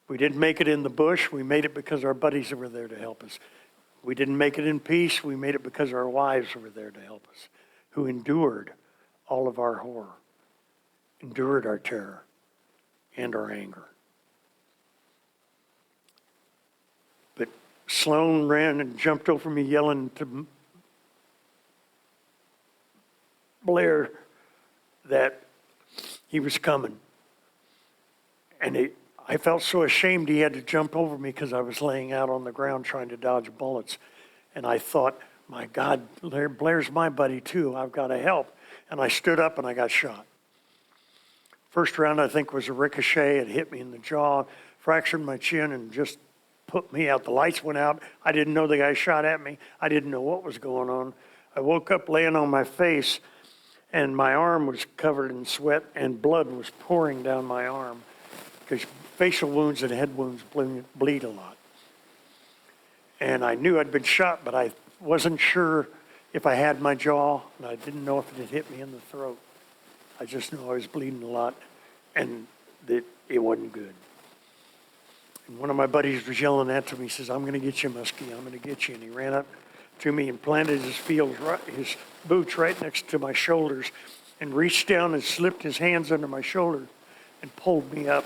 We didn't make it in the bush. We made it because our buddies were there to help us. We didn't make it in peace. We made it because our wives were there to help us, who endured all of our horror, endured our terror and our anger. But Sloan ran and jumped over me yelling to Blair that he was coming. And I felt so ashamed he had to jump over me because I was laying out on the ground trying to dodge bullets. And I thought, my God, Blair's my buddy too. I've got to help. And I stood up and I got shot. First round, I think, was a ricochet. It hit me in the jaw, fractured my chin, and just put me out. The lights went out. I didn't know the guy shot at me. I didn't know what was going on. I woke up laying on my face, and my arm was covered in sweat, and blood was pouring down my arm because facial wounds and head wounds bleed a lot. And I knew I'd been shot, but I wasn't sure if I had my jaw, and I didn't know if it had hit me in the throat. I just knew I was bleeding a lot, and that it wasn't good. And one of my buddies was yelling at me. He says, I'm going to get you, Muskie. I'm going to get you. And he ran up, to me and planted his boots right next to my shoulders and reached down and slipped his hands under my shoulder and pulled me up.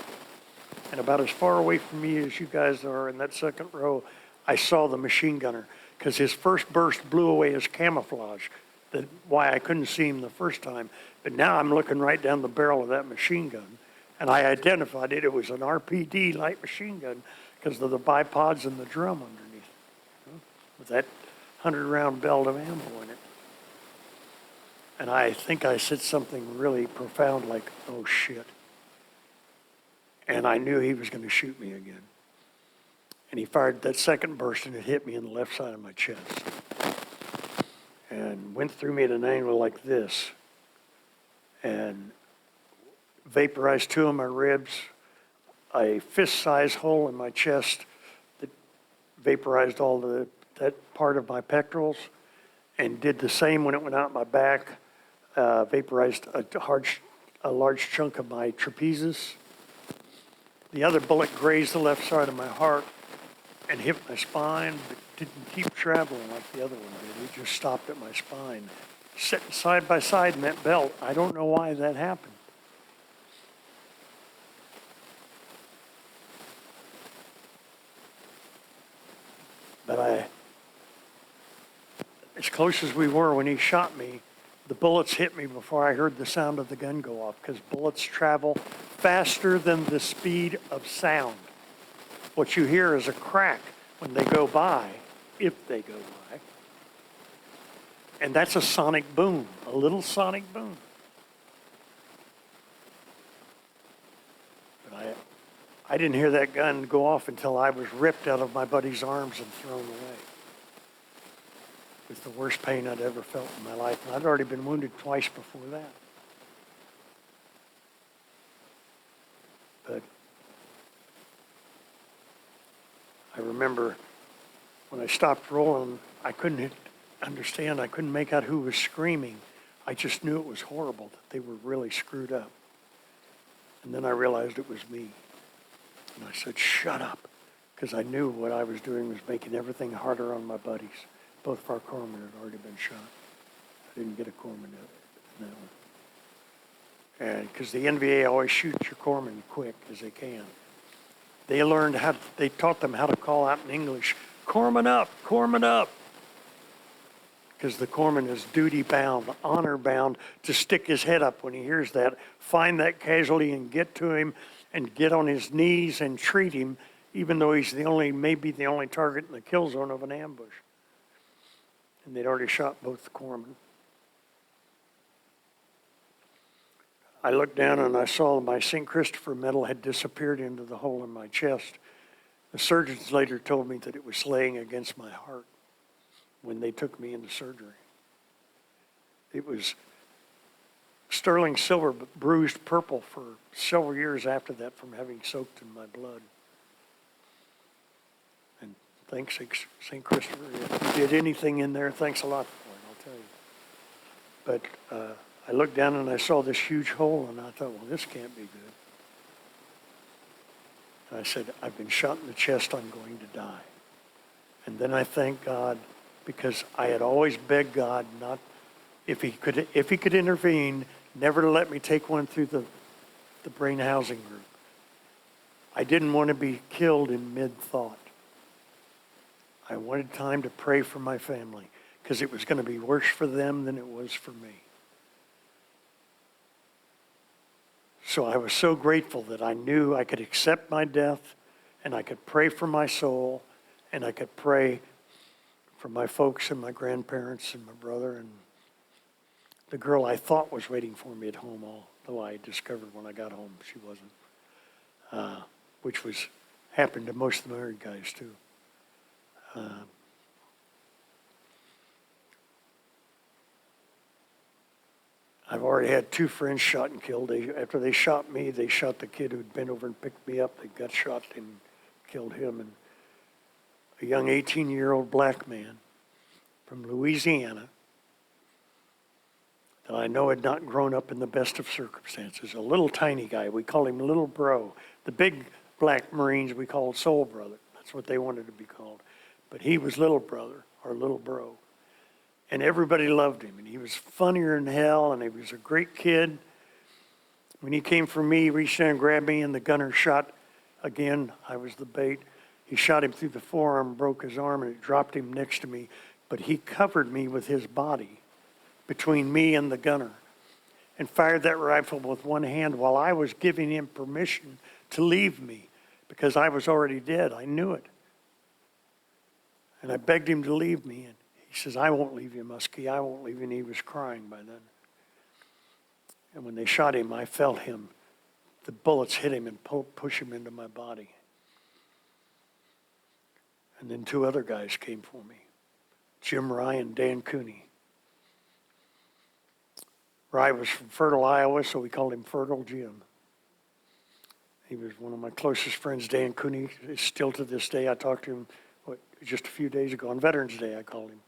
And about as far away from me as you guys are in that second row, I saw the machine gunner, because his first burst blew away his camouflage. That's why I couldn't see him the first time. But now I'm looking right down the barrel of that machine gun, and I identified it. It was an RPD light machine gun because of the bipods and the drum underneath, with that 100-round belt of ammo in it. And I think I said something really profound like, "Oh, shit." And I knew he was going to shoot me again. And he fired that second burst, and it hit me in the left side of my chest. And went through me at an angle like this. And vaporized 2 of my ribs, a fist-sized hole in my chest that vaporized all that part of my pectorals, and did the same when it went out my back, vaporized a large chunk of my trapezes. The other bullet grazed the left side of my heart and hit my spine, but didn't keep traveling like the other one did. It just stopped at my spine. Sitting side by side in that belt, I don't know why that happened. But as close as we were when he shot me, the bullets hit me before I heard the sound of the gun go off, because bullets travel faster than the speed of sound. What you hear is a crack when they go by, if they go by. And that's a sonic boom, a little sonic boom. But I didn't hear that gun go off until I was ripped out of my buddy's arms and thrown away. It was the worst pain I'd ever felt in my life. And I'd already been wounded twice before that. But I remember when I stopped rolling, I couldn't understand. I couldn't make out who was screaming. I just knew it was horrible, that they were really screwed up. And then I realized it was me. And I said, "Shut up," because I knew what I was doing was making everything harder on my buddies. Both of our corpsmen had already been shot. I didn't get a corpsman in that one. And because the NVA always shoots your corpsmen quick as they can. They taught them how to call out in English, "Corpsman up, corpsman up." Because the corpsman is duty bound, honor bound, to stick his head up when he hears that, find that casualty and get to him and get on his knees and treat him, even though he's maybe the only target in the kill zone of an ambush. And they'd already shot both the corpsmen. I looked down and I saw my St. Christopher medal had disappeared into the hole in my chest. The surgeons later told me that it was laying against my heart when they took me into surgery. It was sterling silver, but bruised purple for several years after that from having soaked in my blood. And thanks, St. Christopher. If you did anything in there, thanks a lot for it, I'll tell you. But I looked down and I saw this huge hole, and I thought, well, this can't be good. And I said, I've been shot in the chest, I'm going to die. And then I thanked God, because I had always begged God not, if he could intervene, never to let me take one through the brain housing group. I didn't want to be killed in mid-thought. I wanted time to pray for my family, because it was going to be worse for them than it was for me. So I was so grateful that I knew I could accept my death, and I could pray for my soul, and I could pray for my folks and my grandparents and my brother and the girl I thought was waiting for me at home, although I discovered when I got home she wasn't, which happened to most of the married guys too. I've already had 2 friends shot and killed. After they shot me, they shot the kid who'd been over and picked me up. They got shot and killed him. And a young 18-year-old black man from Louisiana that I know had not grown up in the best of circumstances. A little tiny guy. We called him Little Bro. The big black Marines we called Soul Brother. That's what they wanted to be called. But he was Little Brother, or Little Bro. And everybody loved him. And he was funnier than hell, and he was a great kid. When he came for me, he reached down and grabbed me, and the gunner shot again. I was the bait. He shot him through the forearm, broke his arm, and it dropped him next to me. But he covered me with his body between me and the gunner and fired that rifle with one hand while I was giving him permission to leave me because I was already dead. I knew it. And I begged him to leave me. And he says, I won't leave you, Muskie. I won't leave you. And he was crying by then. And when they shot him, I felt him. The bullets hit him and push him into my body. And then two other guys came for me. Jim Rye and Dan Cooney. Rye was from Fertile, Iowa, so we called him Fertile Jim. He was one of my closest friends. Dan Cooney is still to this day. I talked to him just a few days ago. On Veterans Day, I called him.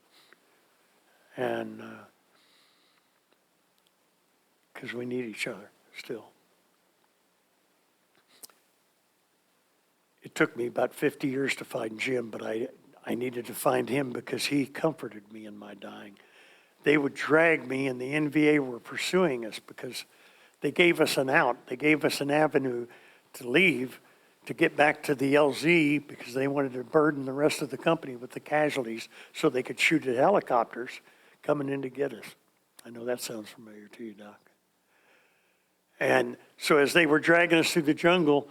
And because we need each other still. It took me about 50 years to find Jim, but I needed to find him because he comforted me in my dying. They would drag me, and the NVA were pursuing us because they gave us an out. They gave us an avenue to leave, to get back to the LZ because they wanted to burden the rest of the company with the casualties so they could shoot at helicopters coming in to get us. I know that sounds familiar to you, Doc. And so as they were dragging us through the jungle,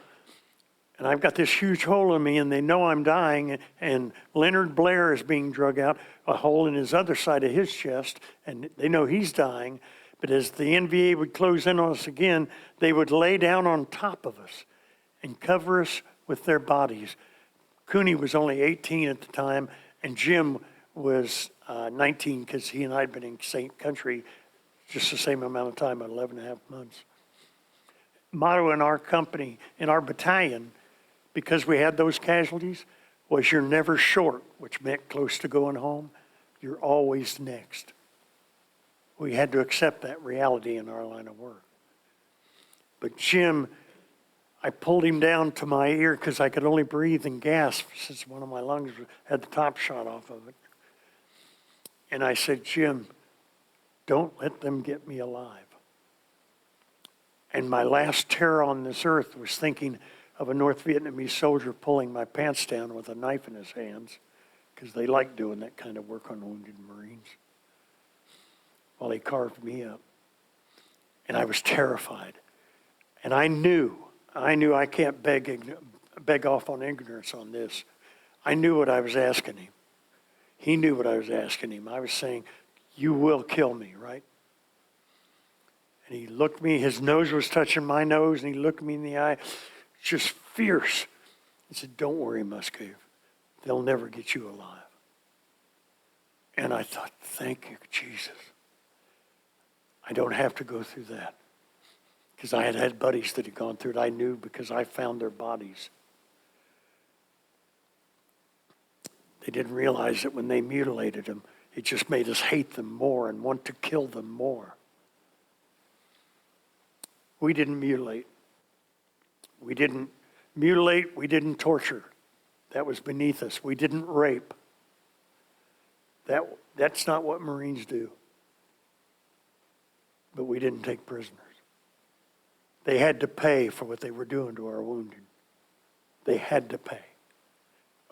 and I've got this huge hole in me, and they know I'm dying, and Leonard Blair is being drug out, a hole in his other side of his chest, and they know he's dying. But as the NVA would close in on us again, they would lay down on top of us and cover us with their bodies. Cooney was only 18 at the time, and Jim was 19 because he and I had been in St. Country just the same amount of time, 11 and a half months. Motto in our company, in our battalion, because we had those casualties, was you're never short, which meant close to going home. You're always next. We had to accept that reality in our line of work. But Jim, I pulled him down to my ear because I could only breathe and gasp since one of my lungs had the top shot off of it. And I said, Jim, don't let them get me alive. And my last terror on this earth was thinking of a North Vietnamese soldier pulling my pants down with a knife in his hands, because they like doing that kind of work on wounded Marines, while he carved me up. And I was terrified. And I knew I can't beg off on ignorance on this. I knew what I was asking him. He knew what I was asking him. I was saying, you will kill me, right? And he looked me, his nose was touching my nose, and he looked me in the eye, just fierce. He said, don't worry, Musgrave. They'll never get you alive. And I thought, thank you, Jesus. I don't have to go through that. Because I had buddies that had gone through it. I knew because I found their bodies. They didn't realize that when they mutilated them, it just made us hate them more and want to kill them more. We didn't mutilate. We didn't mutilate. We didn't torture. That was beneath us. We didn't rape. That's not what Marines do. But we didn't take prisoners. They had to pay for what they were doing to our wounded. They had to pay.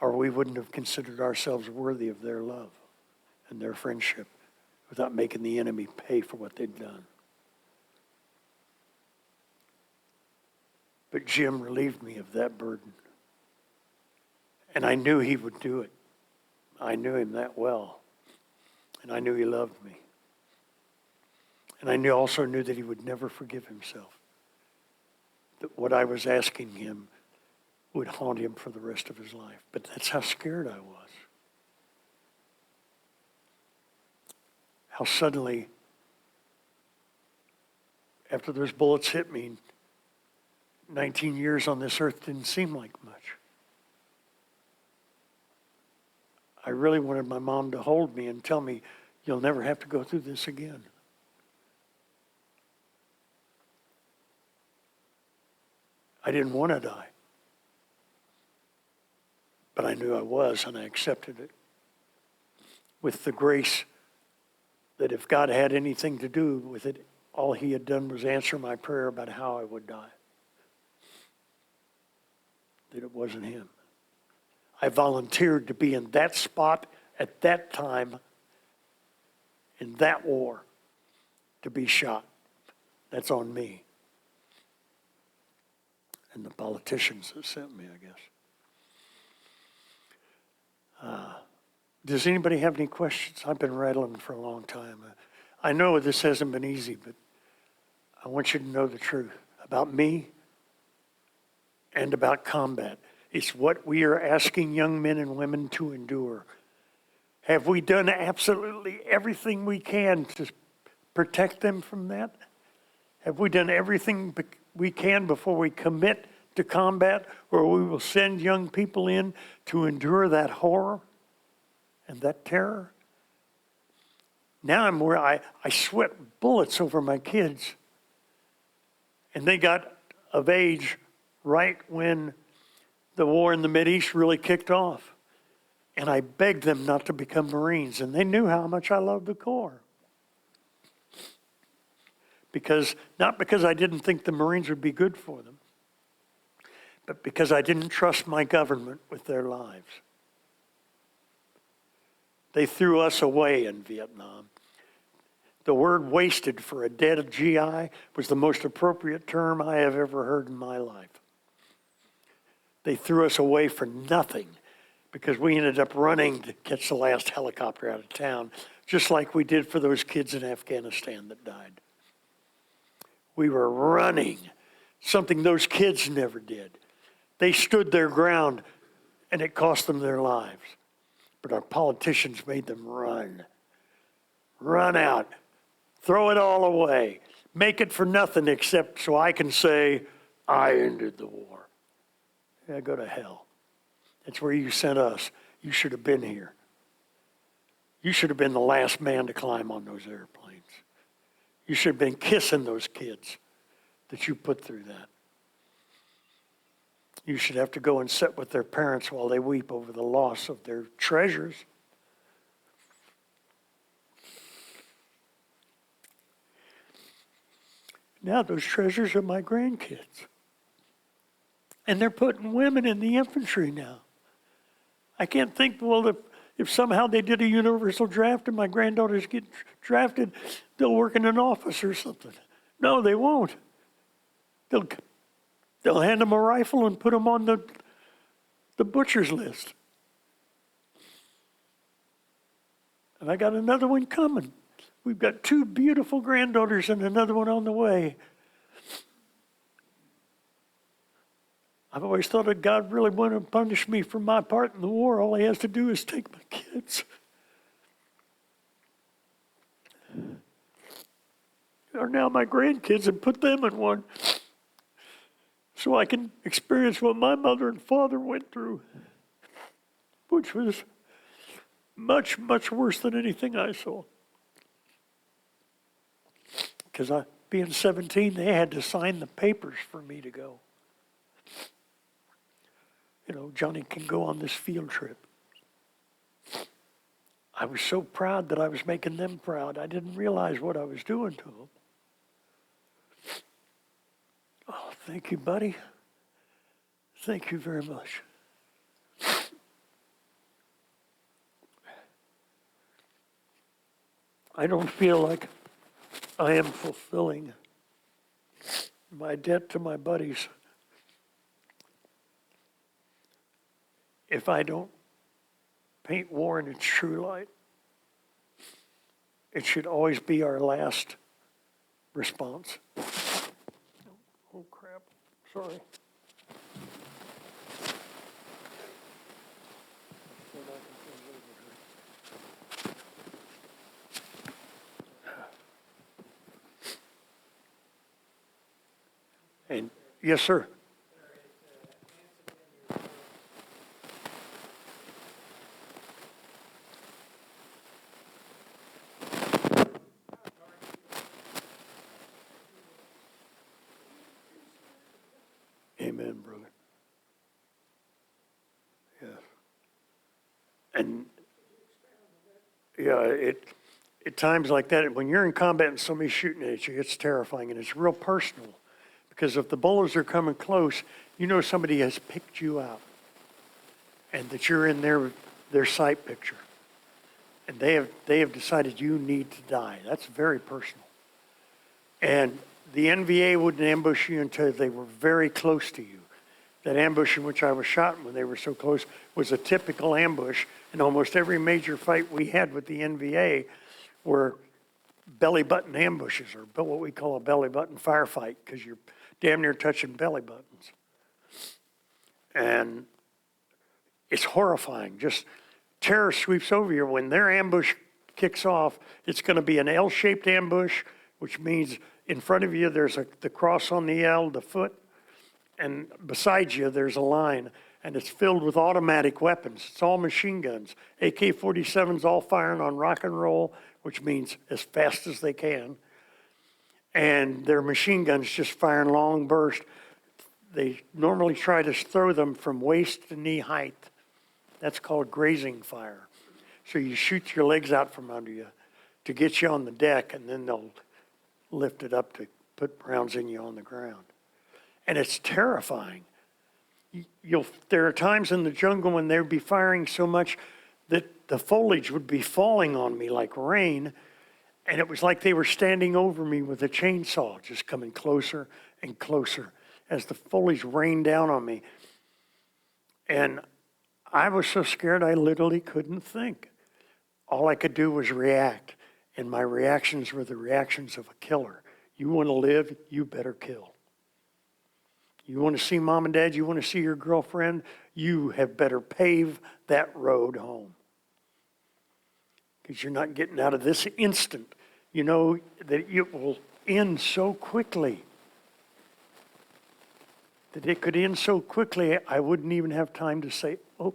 Or we wouldn't have considered ourselves worthy of their love and their friendship without making the enemy pay for what they'd done. But Jim relieved me of that burden. And I knew he would do it. I knew him that well. And I knew he loved me. And I also knew that he would never forgive himself. That what I was asking him would haunt him for the rest of his life. But that's how scared I was. How suddenly, after those bullets hit me, 19 years on this earth didn't seem like much. I really wanted my mom to hold me and tell me, you'll never have to go through this again. I didn't want to die. But I knew I was, and I accepted it with the grace that if God had anything to do with it, all he had done was answer my prayer about how I would die. That it wasn't him. I volunteered to be in that spot at that time in that war to be shot. That's on me. And the politicians that sent me, I guess. Does anybody have any questions? I've been rattling for a long time. I know this hasn't been easy, but I want you to know the truth about me and about combat. It's what we are asking young men and women to endure. Have we done absolutely everything we can to protect them from that? Have we done everything we can before we commit to combat, or we will send young people in to endure that horror and that terror? Now I'm where I sweat bullets over my kids. And they got of age right when the war in the Mideast really kicked off. And I begged them not to become Marines. And they knew how much I loved the Corps. Not because I didn't think the Marines would be good for them, but because I didn't trust my government with their lives. They threw us away in Vietnam. The word wasted for a dead GI was the most appropriate term I have ever heard in my life. They threw us away for nothing because we ended up running to catch the last helicopter out of town, just like we did for those kids in Afghanistan that died. We were running, something those kids never did. They stood their ground, and it cost them their lives. But our politicians made them run. Run out. Throw it all away. Make it for nothing except so I can say, I ended the war. Yeah, go to hell. That's where you sent us. You should have been here. You should have been the last man to climb on those airplanes. You should have been kissing those kids that you put through that. You should have to go and sit with their parents while they weep over the loss of their treasures. Now those treasures are my grandkids. And they're putting women in the infantry now. I can't think, well, if somehow they did a universal draft and my granddaughters get drafted, they'll work in an office or something. No, they won't. They'll hand them a rifle and put them on the butcher's list. And I got another one coming. We've got 2 beautiful granddaughters and another one on the way. I've always thought that God really wanted to punish me for my part in the war. All he has to do is take my kids. Or now my grandkids and put them in one so I can experience what my mother and father went through, which was much, much worse than anything I saw. Because being 17, they had to sign the papers for me to go. You know, Johnny can go on this field trip. I was so proud that I was making them proud. I didn't realize what I was doing to them. Oh, thank you, buddy. Thank you very much. I don't feel like I am fulfilling my debt to my buddies if I don't paint war in its true light. It should always be our last response. Oh, crap. Sorry. And yes, sir. Amen, brother. Yeah. And yeah, at times like that, when you're in combat and somebody's shooting at you, it's terrifying and it's real personal. Because if the bullets are coming close, you know somebody has picked you out and that you're in their sight picture. And they have decided you need to die. That's very personal. And the NVA wouldn't ambush you until they were very close to you. That ambush in which I was shot when they were so close was a typical ambush. And almost every major fight we had with the NVA were belly button ambushes, or what we call a belly button firefight, because you're damn near touching belly buttons. And it's horrifying. Just terror sweeps over you. When their ambush kicks off, it's going to be an L-shaped ambush, which means in front of you there's the cross on the L, the foot, and beside you there's a line, and it's filled with automatic weapons. It's all machine guns. AK-47s all firing on rock and roll, which means as fast as they can. And their machine guns just firing long bursts. They normally try to throw them from waist to knee height. That's called grazing fire. So you shoot your legs out from under you to get you on the deck, and then they'll lift it up to put rounds in you on the ground. And it's terrifying. There are times in the jungle when they'd be firing so much that the foliage would be falling on me like rain, and it was like they were standing over me with a chainsaw, just coming closer and closer as the foliage rained down on me. And I was so scared I literally couldn't think. All I could do was react, and my reactions were the reactions of a killer. You want to live, you better kill. You want to see mom and dad, you want to see your girlfriend, you have better pave that road home. Because you're not getting out of this instant. You know that it will end so quickly. That it could end so quickly, I wouldn't even have time to say, oh.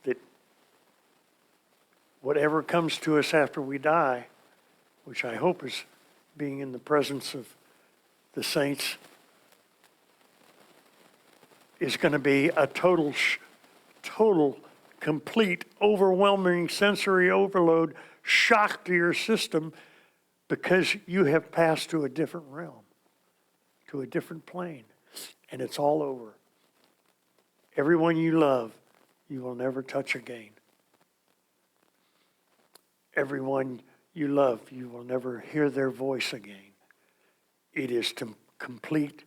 That whatever comes to us after we die, which I hope is being in the presence of the saints, is going to be a total, complete, overwhelming sensory overload, shock to your system, because you have passed to a different realm, to a different plane, and it's all over. Everyone you love, you will never touch again. Everyone you love, you will never hear their voice again. It is to complete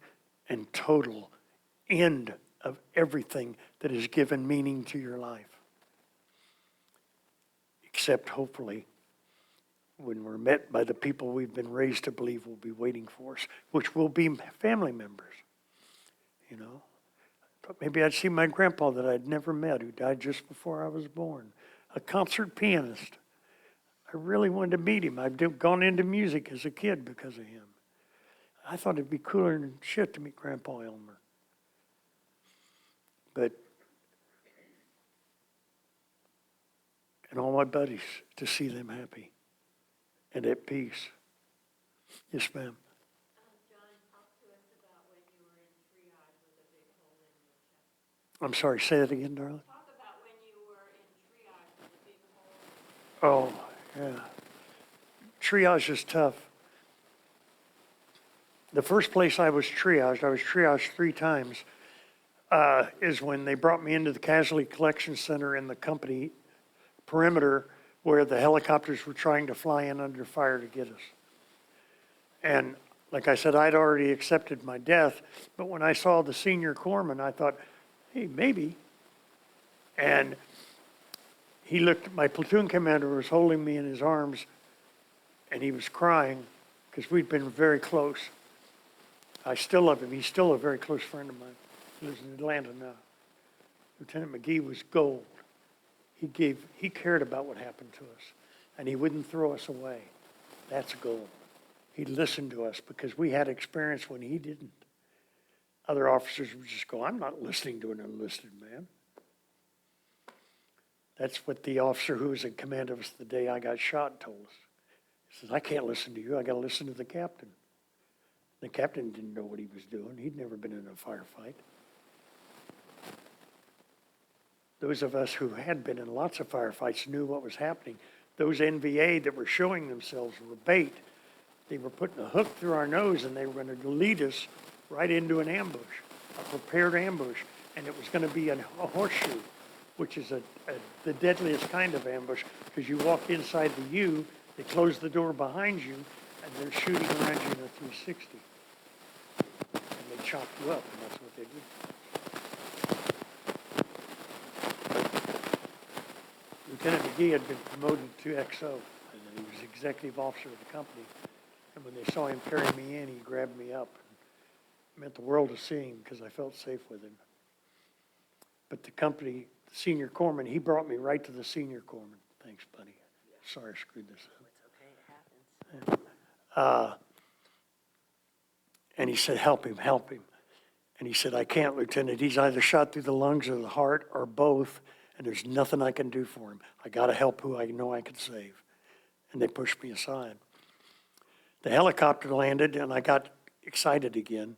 and total end of everything that has given meaning to your life. Except hopefully when we're met by the people we've been raised to believe will be waiting for us, which will be family members, you know. But maybe I'd see my grandpa that I'd never met, who died just before I was born, a concert pianist. I really wanted to meet him. I've gone into music as a kid because of him. I thought it'd be cooler than shit to meet Grandpa Elmer. But, and all my buddies, to see them happy and at peace. Yes, ma'am. John, talk to us about when you were in triage with a big hole in your chest. I'm sorry, say that again, darling. Talk about when you were in triage with a big hole. Oh, yeah. Triage is tough. The first place I was triaged 3 times, is when they brought me into the Casualty Collection Center in the company perimeter where the helicopters were trying to fly in under fire to get us. And like I said, I'd already accepted my death, but when I saw the senior corpsman, I thought, hey, maybe. And he looked, my platoon commander was holding me in his arms, and he was crying because we'd been very close. I still love him. He's still a very close friend of mine. He lives in Atlanta now. Lieutenant McGee was gold. He cared about what happened to us, and he wouldn't throw us away. That's gold. He listened to us because we had experience when he didn't. Other officers would just go, I'm not listening to an enlisted man. That's what the officer who was in command of us the day I got shot told us. He says, I can't listen to you. I got to listen to the captain. The captain didn't know what he was doing. He'd never been in a firefight. those of us who had been in lots of firefights knew what was happening. Those NVA that were showing themselves were bait. They were putting a hook through our nose and they were going to lead us right into an ambush, a prepared ambush. And it was going to be a horseshoe, which is the deadliest kind of ambush, because you walk inside the U, they close the door behind you, and they're shooting around you in a 360. And they chop you up, and that's what they do. Lieutenant McGee had been promoted to XO, and he was executive officer of the company. And when they saw him carry me in, he grabbed me up. It meant the world to see him because I felt safe with him. But the company, the senior corpsman, he brought me right to the senior corpsman. Thanks, buddy. Sorry I screwed this up. It's okay, it happens. And he said, help him. And he said, I can't, Lieutenant. He's either shot through the lungs or the heart or both, and there's nothing I can do for him. I got to help who I know I can save. And they pushed me aside. The helicopter landed, and I got excited again.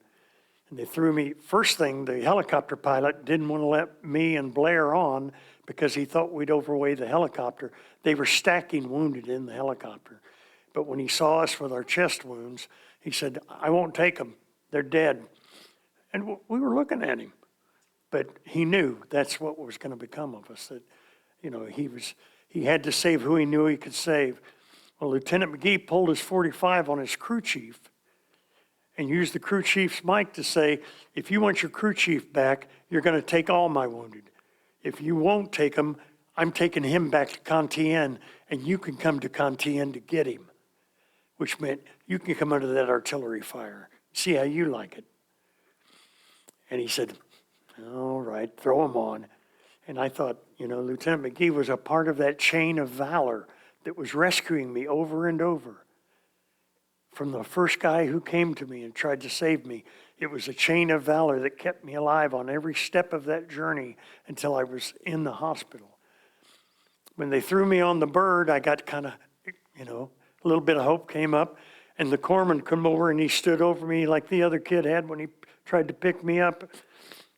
And they threw me, first thing, the helicopter pilot didn't want to let me and Blair on because he thought we'd overweigh the helicopter. They were stacking wounded in the helicopter. But when he saw us with our chest wounds, he said, I won't take them. They're dead. And we were looking at him. But he knew that's what was going to become of us, that, you know, he had to save who he knew he could save. Well, Lieutenant McGee pulled his .45 on his crew chief and used the crew chief's mic to say, if you want your crew chief back, you're going to take all my wounded. If you won't take him, I'm taking him back to Cantien, and you can come to Cantien to get him, which meant you can come under that artillery fire. See how you like it. And he said, all right, throw him on. And I thought, you know, Lieutenant McGee was a part of that chain of valor that was rescuing me over and over. From the first guy who came to me and tried to save me, it was a chain of valor that kept me alive on every step of that journey until I was in the hospital. When they threw me on the bird, I got kind of, you know, a little bit of hope came up, and the corpsman came over and he stood over me like the other kid had when he tried to pick me up.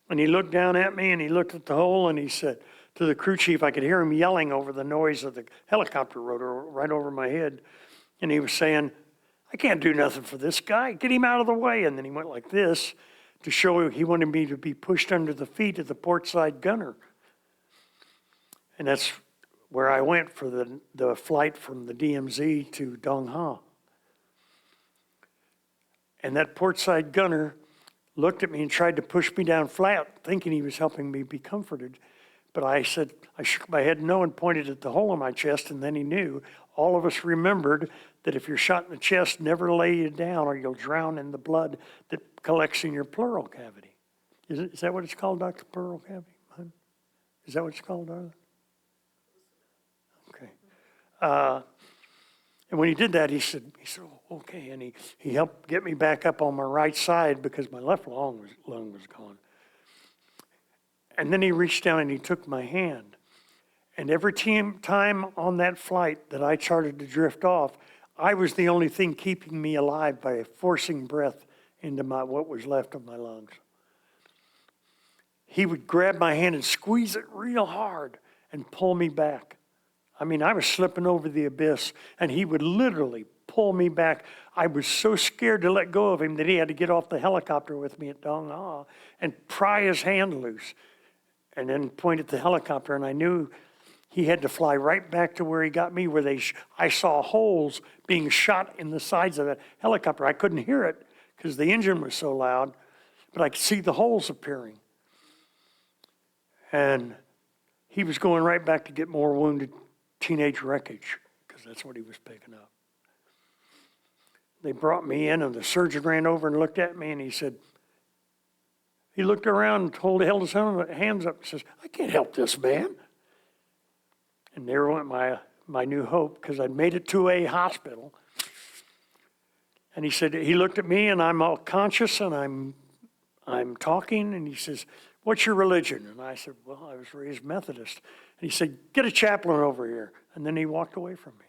And he looked down at me and he looked at the hole and he said to the crew chief, I could hear him yelling over the noise of the helicopter rotor right over my head. And he was saying, I can't do nothing for this guy. Get him out of the way. And then he went like this to show he wanted me to be pushed under the feet of the port side gunner. And that's where I went for the flight from the DMZ to Dong Ha. And that port side gunner looked at me and tried to push me down flat, thinking he was helping me be comforted. But I said, I shook my head no and pointed at the hole in my chest, and then he knew. All of us remembered that if you're shot in the chest, never lay you down or you'll drown in the blood that collects in your pleural cavity. Is that what it's called, Dr. Pleural cavity? Is that what it's called, darling? Okay. And when he did that, he said, oh, okay. And he helped get me back up on my right side because my left lung was gone. And then he reached down and he took my hand. And every time on that flight that I started to drift off, I was the only thing keeping me alive by forcing breath into what was left of my lungs. He would grab my hand and squeeze it real hard and pull me back. I mean, I was slipping over the abyss, and he would literally pull me back. I was so scared to let go of him that he had to get off the helicopter with me at Dong Ha and pry his hand loose and then point at the helicopter. And I knew he had to fly right back to where he got me, where I saw holes being shot in the sides of that helicopter. I couldn't hear it because the engine was so loud, but I could see the holes appearing. And he was going right back to get more wounded teenage wreckage, because that's what he was picking up. They brought me in, and the surgeon ran over and looked at me, and he said, he looked around and held his hands up and says, I can't help this man. And there went my new hope, because I'd made it to a hospital. And he said, he looked at me, and I'm all conscious, and I'm talking, and he says, what's your religion? And I said, well, I was raised Methodist. And he said, get a chaplain over here. And then he walked away from me.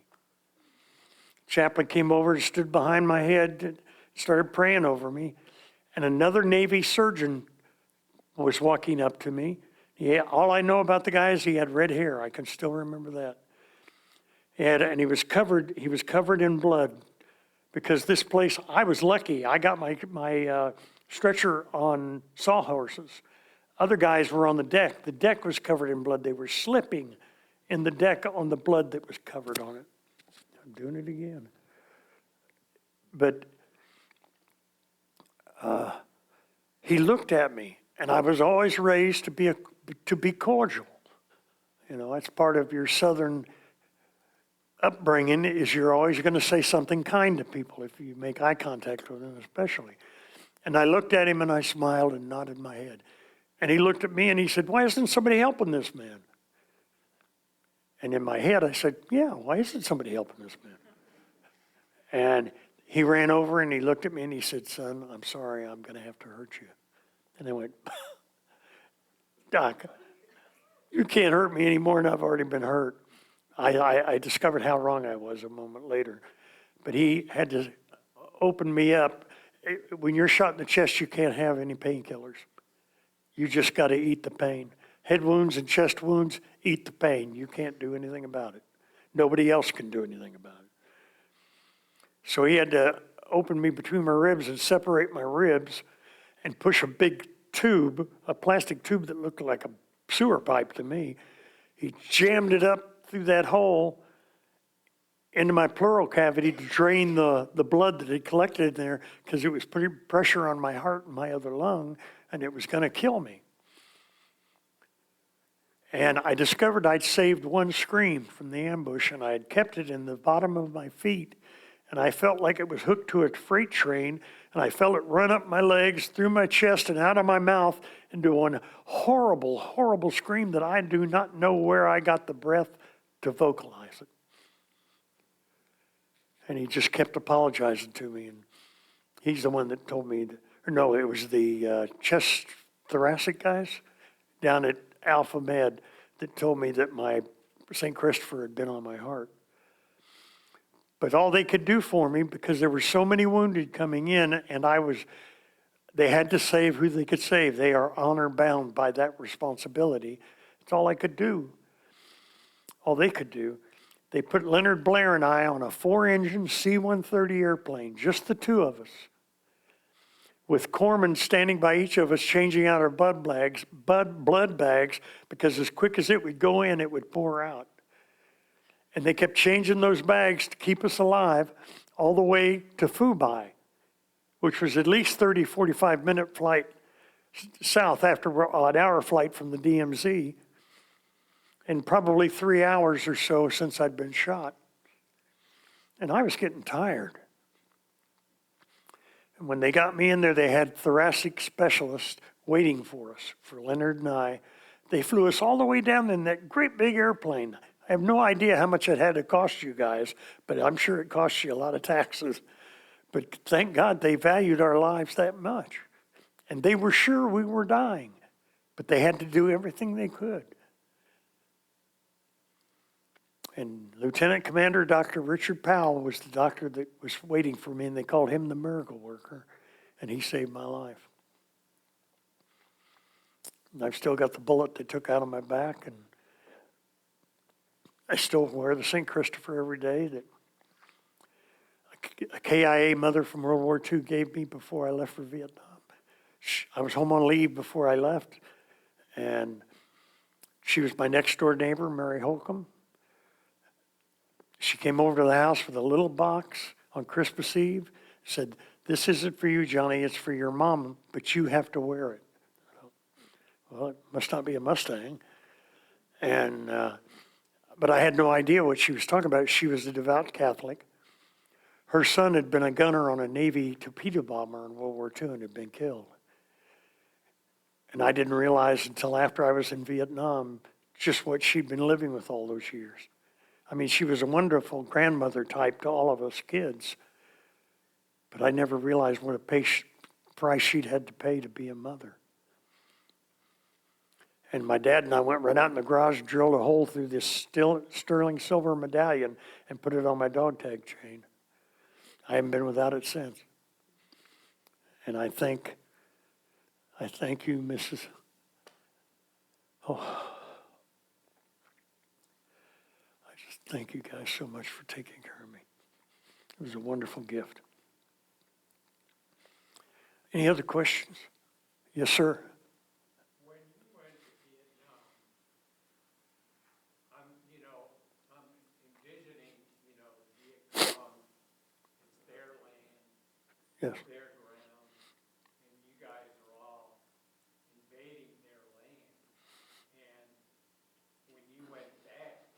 Chaplain came over and stood behind my head and started praying over me. And another Navy surgeon was walking up to me, Yeah, all I know about the guy is he had red hair. I can still remember that. And he was covered in blood because this place, I was lucky. I got my stretcher on sawhorses. Other guys were on the deck. The deck was covered in blood. They were slipping in the deck on the blood that was covered on it. I'm doing it again. But he looked at me, and I was always raised to be cordial. You know, that's part of your Southern upbringing, is you're always going to say something kind to people if you make eye contact with them, especially. And I looked at him and I smiled and nodded my head. And he looked at me and he said, "Why isn't somebody helping this man?" And in my head I said, "Yeah, why isn't somebody helping this man?" And he ran over and he looked at me and he said, "Son, I'm sorry, I'm going to have to hurt you." And I went, "Doc, you can't hurt me anymore, and I've already been hurt." I discovered how wrong I was a moment later. But he had to open me up. When you're shot in the chest, you can't have any painkillers. You just got to eat the pain. Head wounds and chest wounds, eat the pain. You can't do anything about it. Nobody else can do anything about it. So he had to open me between my ribs and separate my ribs and push a big tube, a plastic tube that looked like a sewer pipe to me. He jammed it up through that hole into my pleural cavity to drain the blood that had collected in there, because it was putting pressure on my heart and my other lung, and it was going to kill me. And I discovered I'd saved one scream from the ambush, and I had kept it in the bottom of my feet, and I felt like it was hooked to a freight train, and I felt it run up my legs, through my chest, and out of my mouth into one horrible, horrible scream that I do not know where I got the breath to vocalize it. And he just kept apologizing to me, and he's the one that told me, no, it was the chest thoracic guys down at Alpha Med that told me that my St. Christopher had been on my heart. But all they could do for me, because there were so many wounded coming in, and they had to save who they could save. They are honor bound by that responsibility. That's all I could do. All they could do. They put Leonard Blair and I on a 4-engine C-130 airplane, just the two of us, with corpsmen standing by each of us changing out our blood bags, because as quick as it would go in, it would pour out. And they kept changing those bags to keep us alive all the way to Fubai, which was at least 30, 45-minute flight south after an hour flight from the DMZ, and probably 3 hours or so since I'd been shot. And I was getting tired. And when they got me in there, they had thoracic specialists waiting for us, for Leonard and I. They flew us all the way down in that great big airplane. I have no idea how much it had to cost you guys, but I'm sure it cost you a lot of taxes. But thank God they valued our lives that much. And they were sure we were dying, but they had to do everything they could. And Lieutenant Commander Dr. Richard Powell was the doctor that was waiting for me, and they called him the miracle worker, and he saved my life. And I've still got the bullet they took out of my back, and I still wear the St. Christopher every day that a KIA mother from World War II gave me before I left for Vietnam. I was home on leave before I left, and she was my next door neighbor, Mary Holcomb. She came over to the house with a little box on Christmas Eve, said, "This isn't for you, Johnny, it's for your mom, but you have to wear it." Well, it must not be a Mustang. And but I had no idea what she was talking about. She was a devout Catholic. Her son had been a gunner on a Navy torpedo bomber in World War II and had been killed. And I didn't realize until after I was in Vietnam just what she'd been living with all those years. I mean, she was a wonderful grandmother type to all of us kids, but I never realized what a price she'd had to pay to be a mother. And my dad and I went right out in the garage, drilled a hole through this sterling silver medallion, and put it on my dog tag chain. I haven't been without it since. And I thank you, Mrs. Oh, I just thank you guys so much for taking care of me. It was a wonderful gift. Any other questions? Yes, sir. When you went to Vietnam, I'm envisioning, the Viet Cong, it's their land, Yes. their ground, and you guys are all invading their land. And when you went back,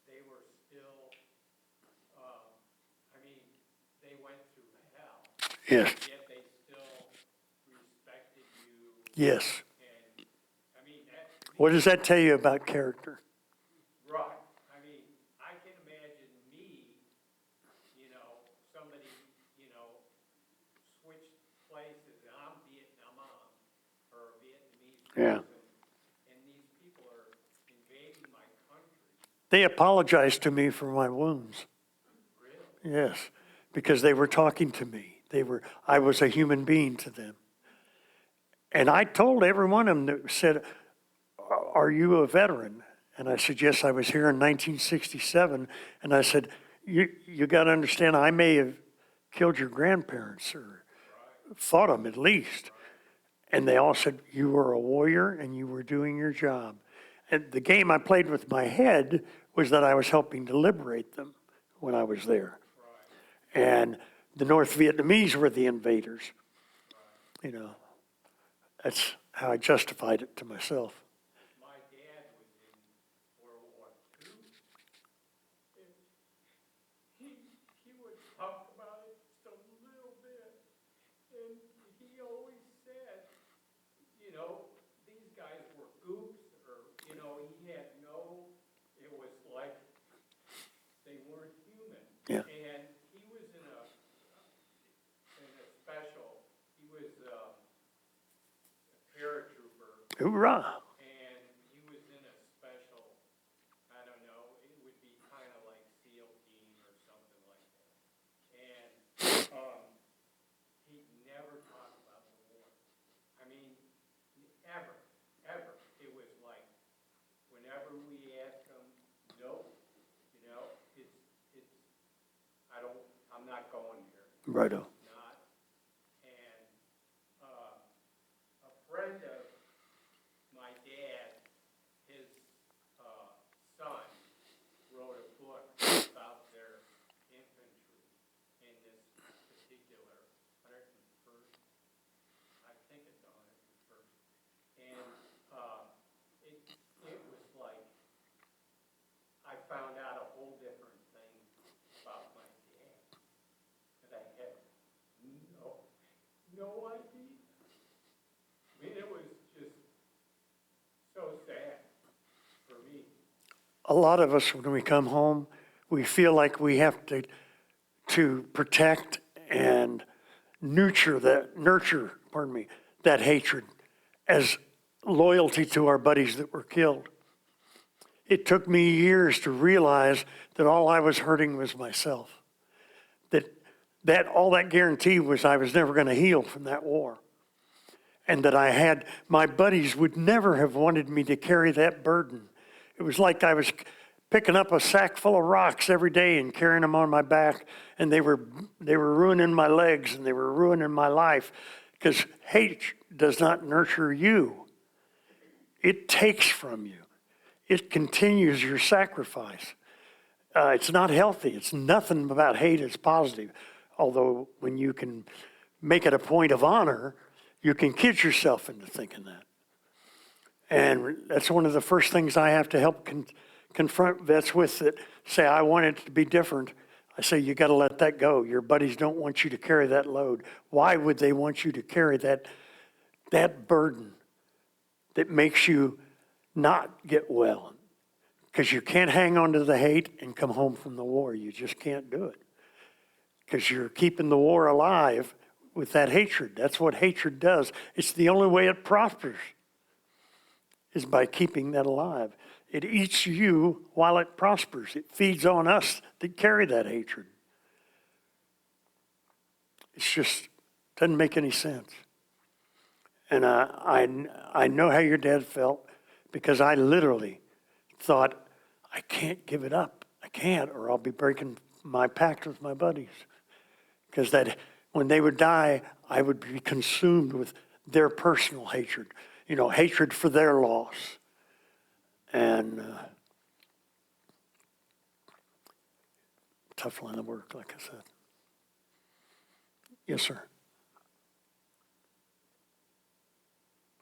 they were still, they went through hell, Yes. yet they still respected you. Yes. And, that. What does that tell you about character? Right. I can imagine me, somebody, switched places, and I'm Vietnam or a Vietnamese Yeah. person, and these people are invading my country. They apologized to me for my wounds. Really? Yes, because they were talking to me. I was a human being to them. And I told every one of them that said, "Are you a veteran?" And I said, "Yes, I was here in 1967." And I said, you got to understand, I may have killed your grandparents or fought them at least. And they all said, "You were a warrior and you were doing your job." And the game I played with my head was that I was helping to liberate them when I was there. And the North Vietnamese were the invaders. That's how I justified it to myself. My dad was in World War II. And he would talk about it just a little bit. And he always said, these guys were goops, or, he had it was like they weren't human. Yeah. And he was in a special, he was a paratrooper, Hoorah. and he was in a special, I don't know, it would be kind of like SEAL team or something like that. And he never talked about the war. Ever. It was like, whenever we asked him, nope, I'm not going here. Righto. Not. And a friend of my dad, his son, wrote a book about their infantry in this particular 101st, I think it's 101st. And it was like, I found out a whole different thing about my dad that I had no idea. It was just so sad for me. A lot of us, when we come home, we feel like we have to protect and nurture that hatred as loyalty to our buddies that were killed. It took me years to realize that all I was hurting was myself. That all that guarantee was I was never going to heal from that war. And that my buddies would never have wanted me to carry that burden. It was like I was picking up a sack full of rocks every day and carrying them on my back, and they were ruining my legs and they were ruining my life, because hate does not nurture you. It takes from you. It continues your sacrifice. It's not healthy. It's nothing about hate is positive. Although when you can make it a point of honor, you can kid yourself into thinking that. And that's one of the first things I have to help confront vets with, that say, I want it to be different. I say, you got to let that go. Your buddies don't want you to carry that load. Why would they want you to carry that burden that makes you not get well? Because you can't hang on to the hate and come home from the war. You just can't do it. Because you're keeping the war alive with that hatred. That's what hatred does. It's the only way it prospers, is by keeping that alive. It eats you while it prospers. It feeds on us that carry that hatred. It's just doesn't make any sense. And I know how your dad felt because I literally thought, I can't give it up. I can't, or I'll be breaking my pact with my buddies. Because that when they would die, I would be consumed with their personal hatred, hatred for their loss. And tough line of work, like I said. Yes, sir.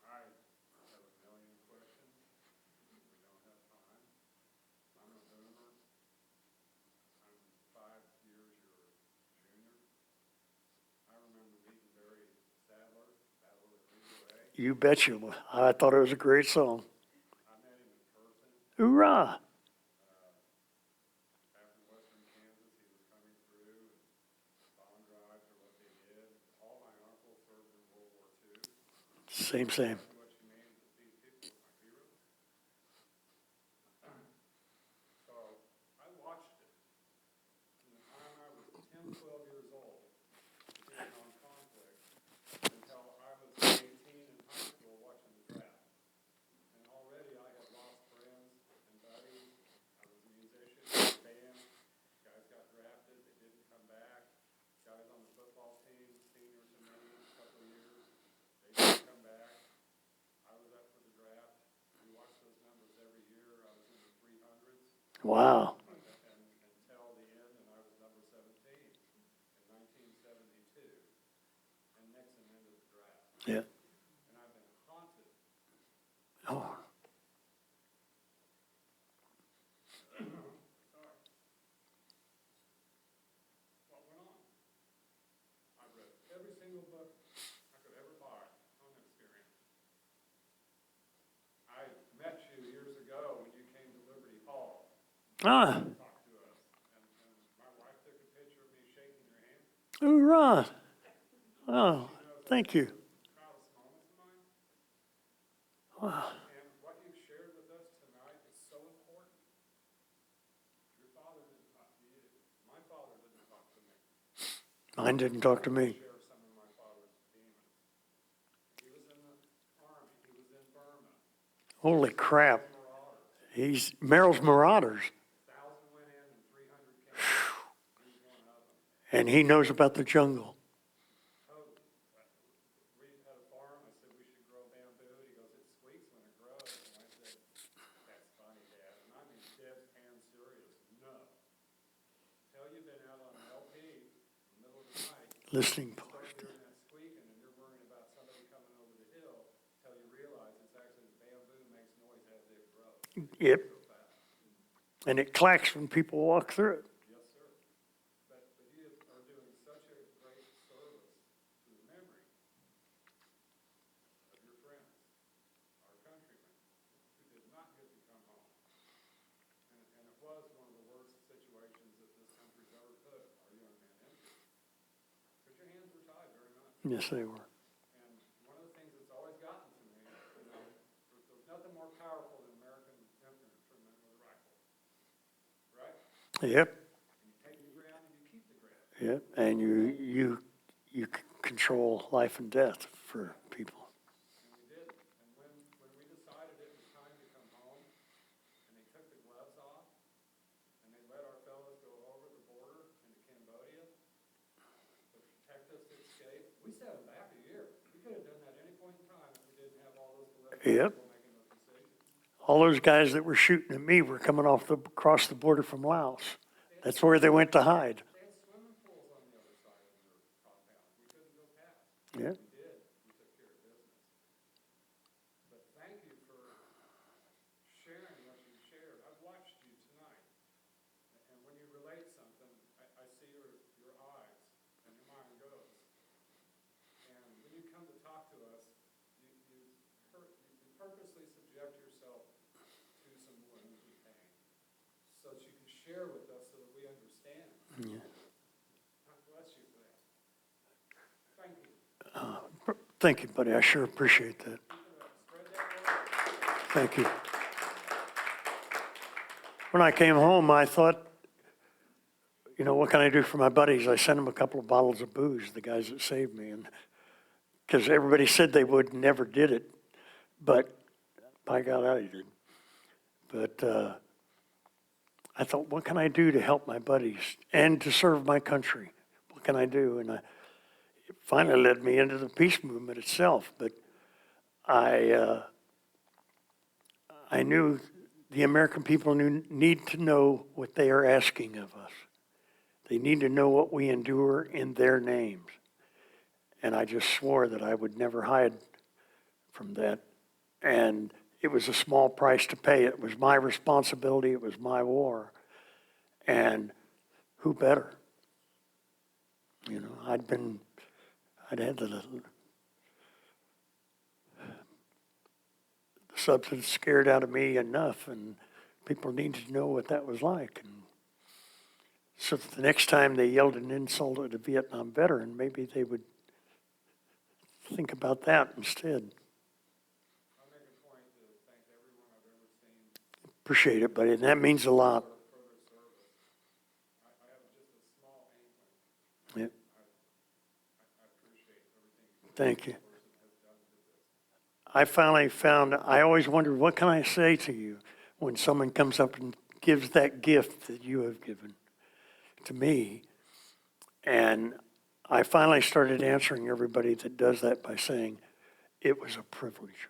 I have a million questions. We don't have time. I'm a boomer. I'm 5 years your junior. I remember meeting Barry Sadler, Battle of the Rio. You betcha. I thought it was a great song. I met him in person. Hoorah! After Western Kansas, he was coming through, and bond drives are what they did. All my uncles served in World War II. Same. What you named these people as my heroes. So I watched it. From the time I was 10, 12 years old, being on conflict, until I was 18 in high school watching the draft. And already I had lost friends and buddies. I was a musician, in a band. Guys got drafted, they didn't come back. Guys on the football team, seniors to me, a couple of years, they didn't come back. I was up for the draft. We watched those numbers every year. I was in the 300s. Wow. And until the end, and I was number 17 in 1972. And Nixon ended the draft. Yeah. And I've been haunted. Oh, Sorry. What went on? I've read every single book I could ever buy on experience. I met you years ago when you came to Liberty Hall. ah, Talk to us. And my wife took a picture of me shaking your hand. hoorah! Oh, thank you. Proudest moments of mine. Wow. And what you've shared with us tonight is so important. Your father didn't talk to you. My father didn't talk to me. Mine didn't talk to me. Share some of my father's demons. He was in the army. He was in Burma. Holy crap. Marauders. He's Merrill's Marauders. 1,000 went in and 300 came out. He's one of them. And he knows about the jungle. Totally. We had a farm. I said we should grow bamboo. He goes, it squeaks when it grows. And I said, that's funny, Dad. And I mean deadpan serious. No. Until you've been out on an LP in the middle of the night, Listening start post. hearing that squeaking, and you're worrying about somebody coming over the hill, till you realize it's actually the bamboo makes noise as it grows. Yep. So fast. And it clacks when people walk through it. Yes, sir. But you are doing such a great service to the memory of your friends, our countrymen, who did not get to come home. And it was one of the worst situations that this country's ever put our young men into. Because your hands were tied very much. Yes, they were. And one of the things that's always gotten to me, there's nothing more powerful than American infantrymen with a rifle. Right? Yep. And you take the ground and you keep the ground. Yep. And you control life and death for people. And we did. And when we decided it was time to come home, and they took the gloves off, and they let our fellows go over the border into Cambodia to protect us to escape, we set them back a year. We could have done that any point in time if we didn't have all those political Yep. people making those decisions. All those guys that were shooting at me were coming across the border from Laos. That's where they went to hide. They had swimming pools on the other side of their compound. We couldn't go past. Yeah. We did. We took care of business. But thank you for sharing what you shared. I've watched you tonight. And when you relate something, I see your eyes and your mind goes. And when you come to talk to us, you purposely subject yourself to some wounds and pain so that you can share with us so that we understand. Yeah. God bless you for that. Thank you. Thank you, buddy. I sure appreciate that. Spread that word. Thank you. When I came home, I thought, what can I do for my buddies? I sent them a couple of bottles of booze, the guys that saved me, and because everybody said they would, never did it. But by God, I did. But I thought, what can I do to help my buddies and to serve my country? What can I do? And it finally led me into the peace movement itself. But I knew the American people need to know what they are asking of us. They need to know what we endure in their names. And I just swore that I would never hide from that. And it was a small price to pay. It was my responsibility. It was my war. And who better? You know, I'd had the substance scared out of me enough, and people needed to know what that was like. And so the next time they yelled an insult at a Vietnam veteran, maybe they would think about that instead. I'll make a point to thank everyone I've ever seen Appreciate it, buddy. And that means a lot. for their service. I have just a small inkling. Yeah. I appreciate everything Thank you. this person has done to this. I finally found, I always wondered, what can I say to you when someone comes up and gives that gift that you have given to me? And I finally started answering everybody that does that by saying, it was a privilege.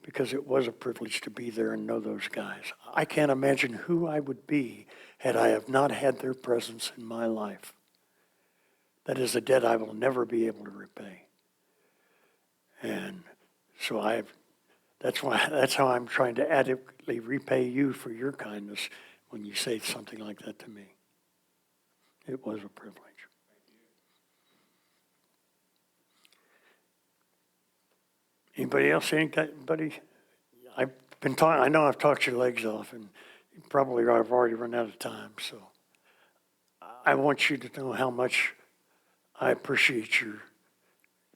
Because it was a privilege to be there and know those guys. I can't imagine who I would be had I have not had their presence in my life. That is a debt I will never be able to repay. And so that's how I'm trying to adequately repay you for your kindness when you say something like that to me. It was a privilege. Anybody else? Anybody? I've been talking. I know I've talked your legs off, and probably I've already run out of time. So I want you to know how much I appreciate your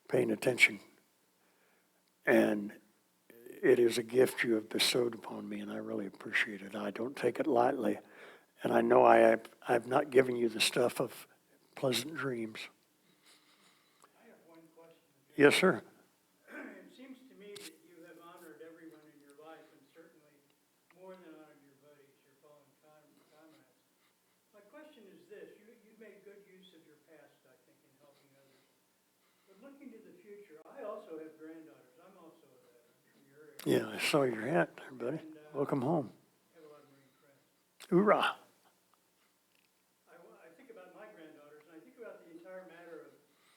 paying attention. And it is a gift you have bestowed upon me, and I really appreciate it. I don't take it lightly. And I know I've not given you the stuff of pleasant dreams. I have one question. Yes, sir. It seems to me that you have honored everyone in your life and certainly more than honored your buddies, your fallen comrades. My question is this, you've made good use of your past, I think, in helping others. But looking to the future, I also have granddaughters. I'm also a veteran from your area. Yeah, I saw your hat there, buddy. Welcome home. I have a lot of Marine friends. Hoorah. I think about my granddaughters, and I think about the entire matter of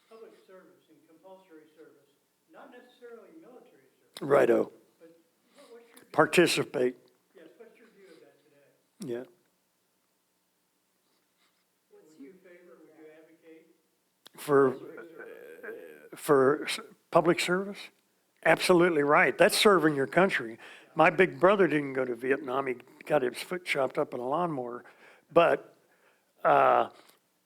public service and compulsory service, not necessarily military service, Righto. but what's your view? Participate. Yes, what's your view of that today? Yeah. Would you favor, would you advocate? For public service? Absolutely right. That's serving your country. My big brother didn't go to Vietnam. He got his foot chopped up in a lawnmower. But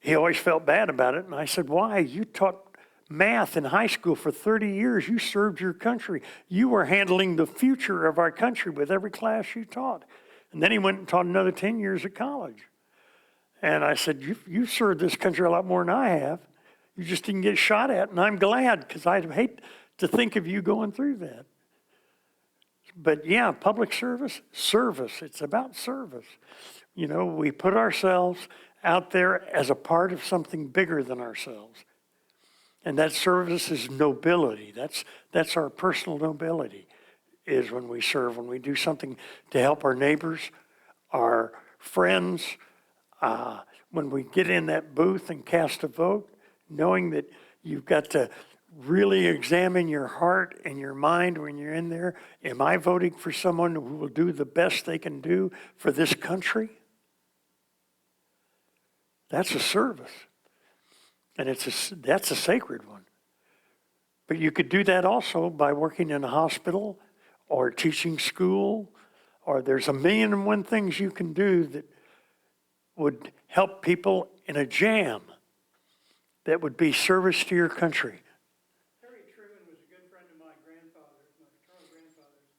he always felt bad about it. And I said, why? You taught math in high school for 30 years. You served your country. You were handling the future of our country with every class you taught. And then he went and taught another 10 years at college. And I said, you've served this country a lot more than I have. You just didn't get shot at. And I'm glad, because I'd hate to think of you going through that. But yeah, public service. It's about service. You know, we put ourselves out there as a part of something bigger than ourselves. And that service is nobility. That's our personal nobility, is when we serve, when we do something to help our neighbors, our friends, when we get in that booth and cast a vote, knowing that you've got to really examine your heart and your mind when you're in there. Am I voting for someone who will do the best they can do for this country? That's a service. And that's a sacred one. But you could do that also by working in a hospital or teaching school, or there's a million and one things you can do that would help people in a jam that would be service to your country. Harry Truman was a good friend of my grandfather's, my paternal grandfather's.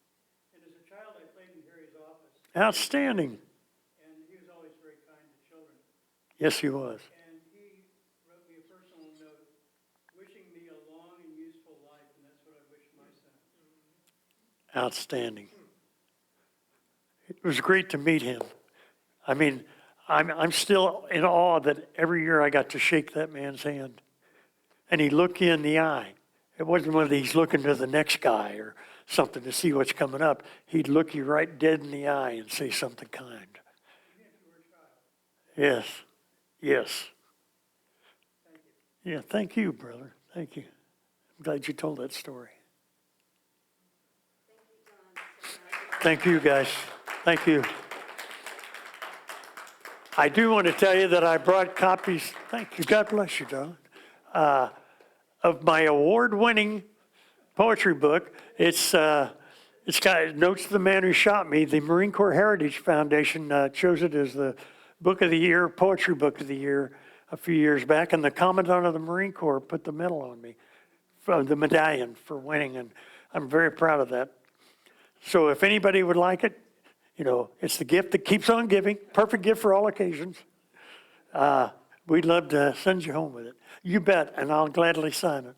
And as a child, I played in Harry's office. Outstanding. And he was always very kind to children. Yes, he was. And he wrote me a personal note wishing me a long and useful Outstanding. It was great to meet him. I mean, I'm still in awe that every year I got to shake that man's hand. And he'd look you in the eye. It wasn't one of these looking to the next guy or something to see what's coming up. He'd look you right dead in the eye and say something kind. Yes. Yes. Yeah, thank you, brother. Thank you. I'm glad you told that story. Thank you, guys. Thank you. I do want to tell you that I brought copies, thank you, God bless you, darling, of my award-winning poetry book. It's got Notes of the Man Who Shot Me. The Marine Corps Heritage Foundation chose it as the Book of the Year, Poetry Book of the Year a few years back, and the Commandant of the Marine Corps put the medal on me, the medallion for winning, and I'm very proud of that. So if anybody would like it, you know, it's the gift that keeps on giving. Perfect gift for all occasions. We'd love to send you home with it. You bet, and I'll gladly sign it.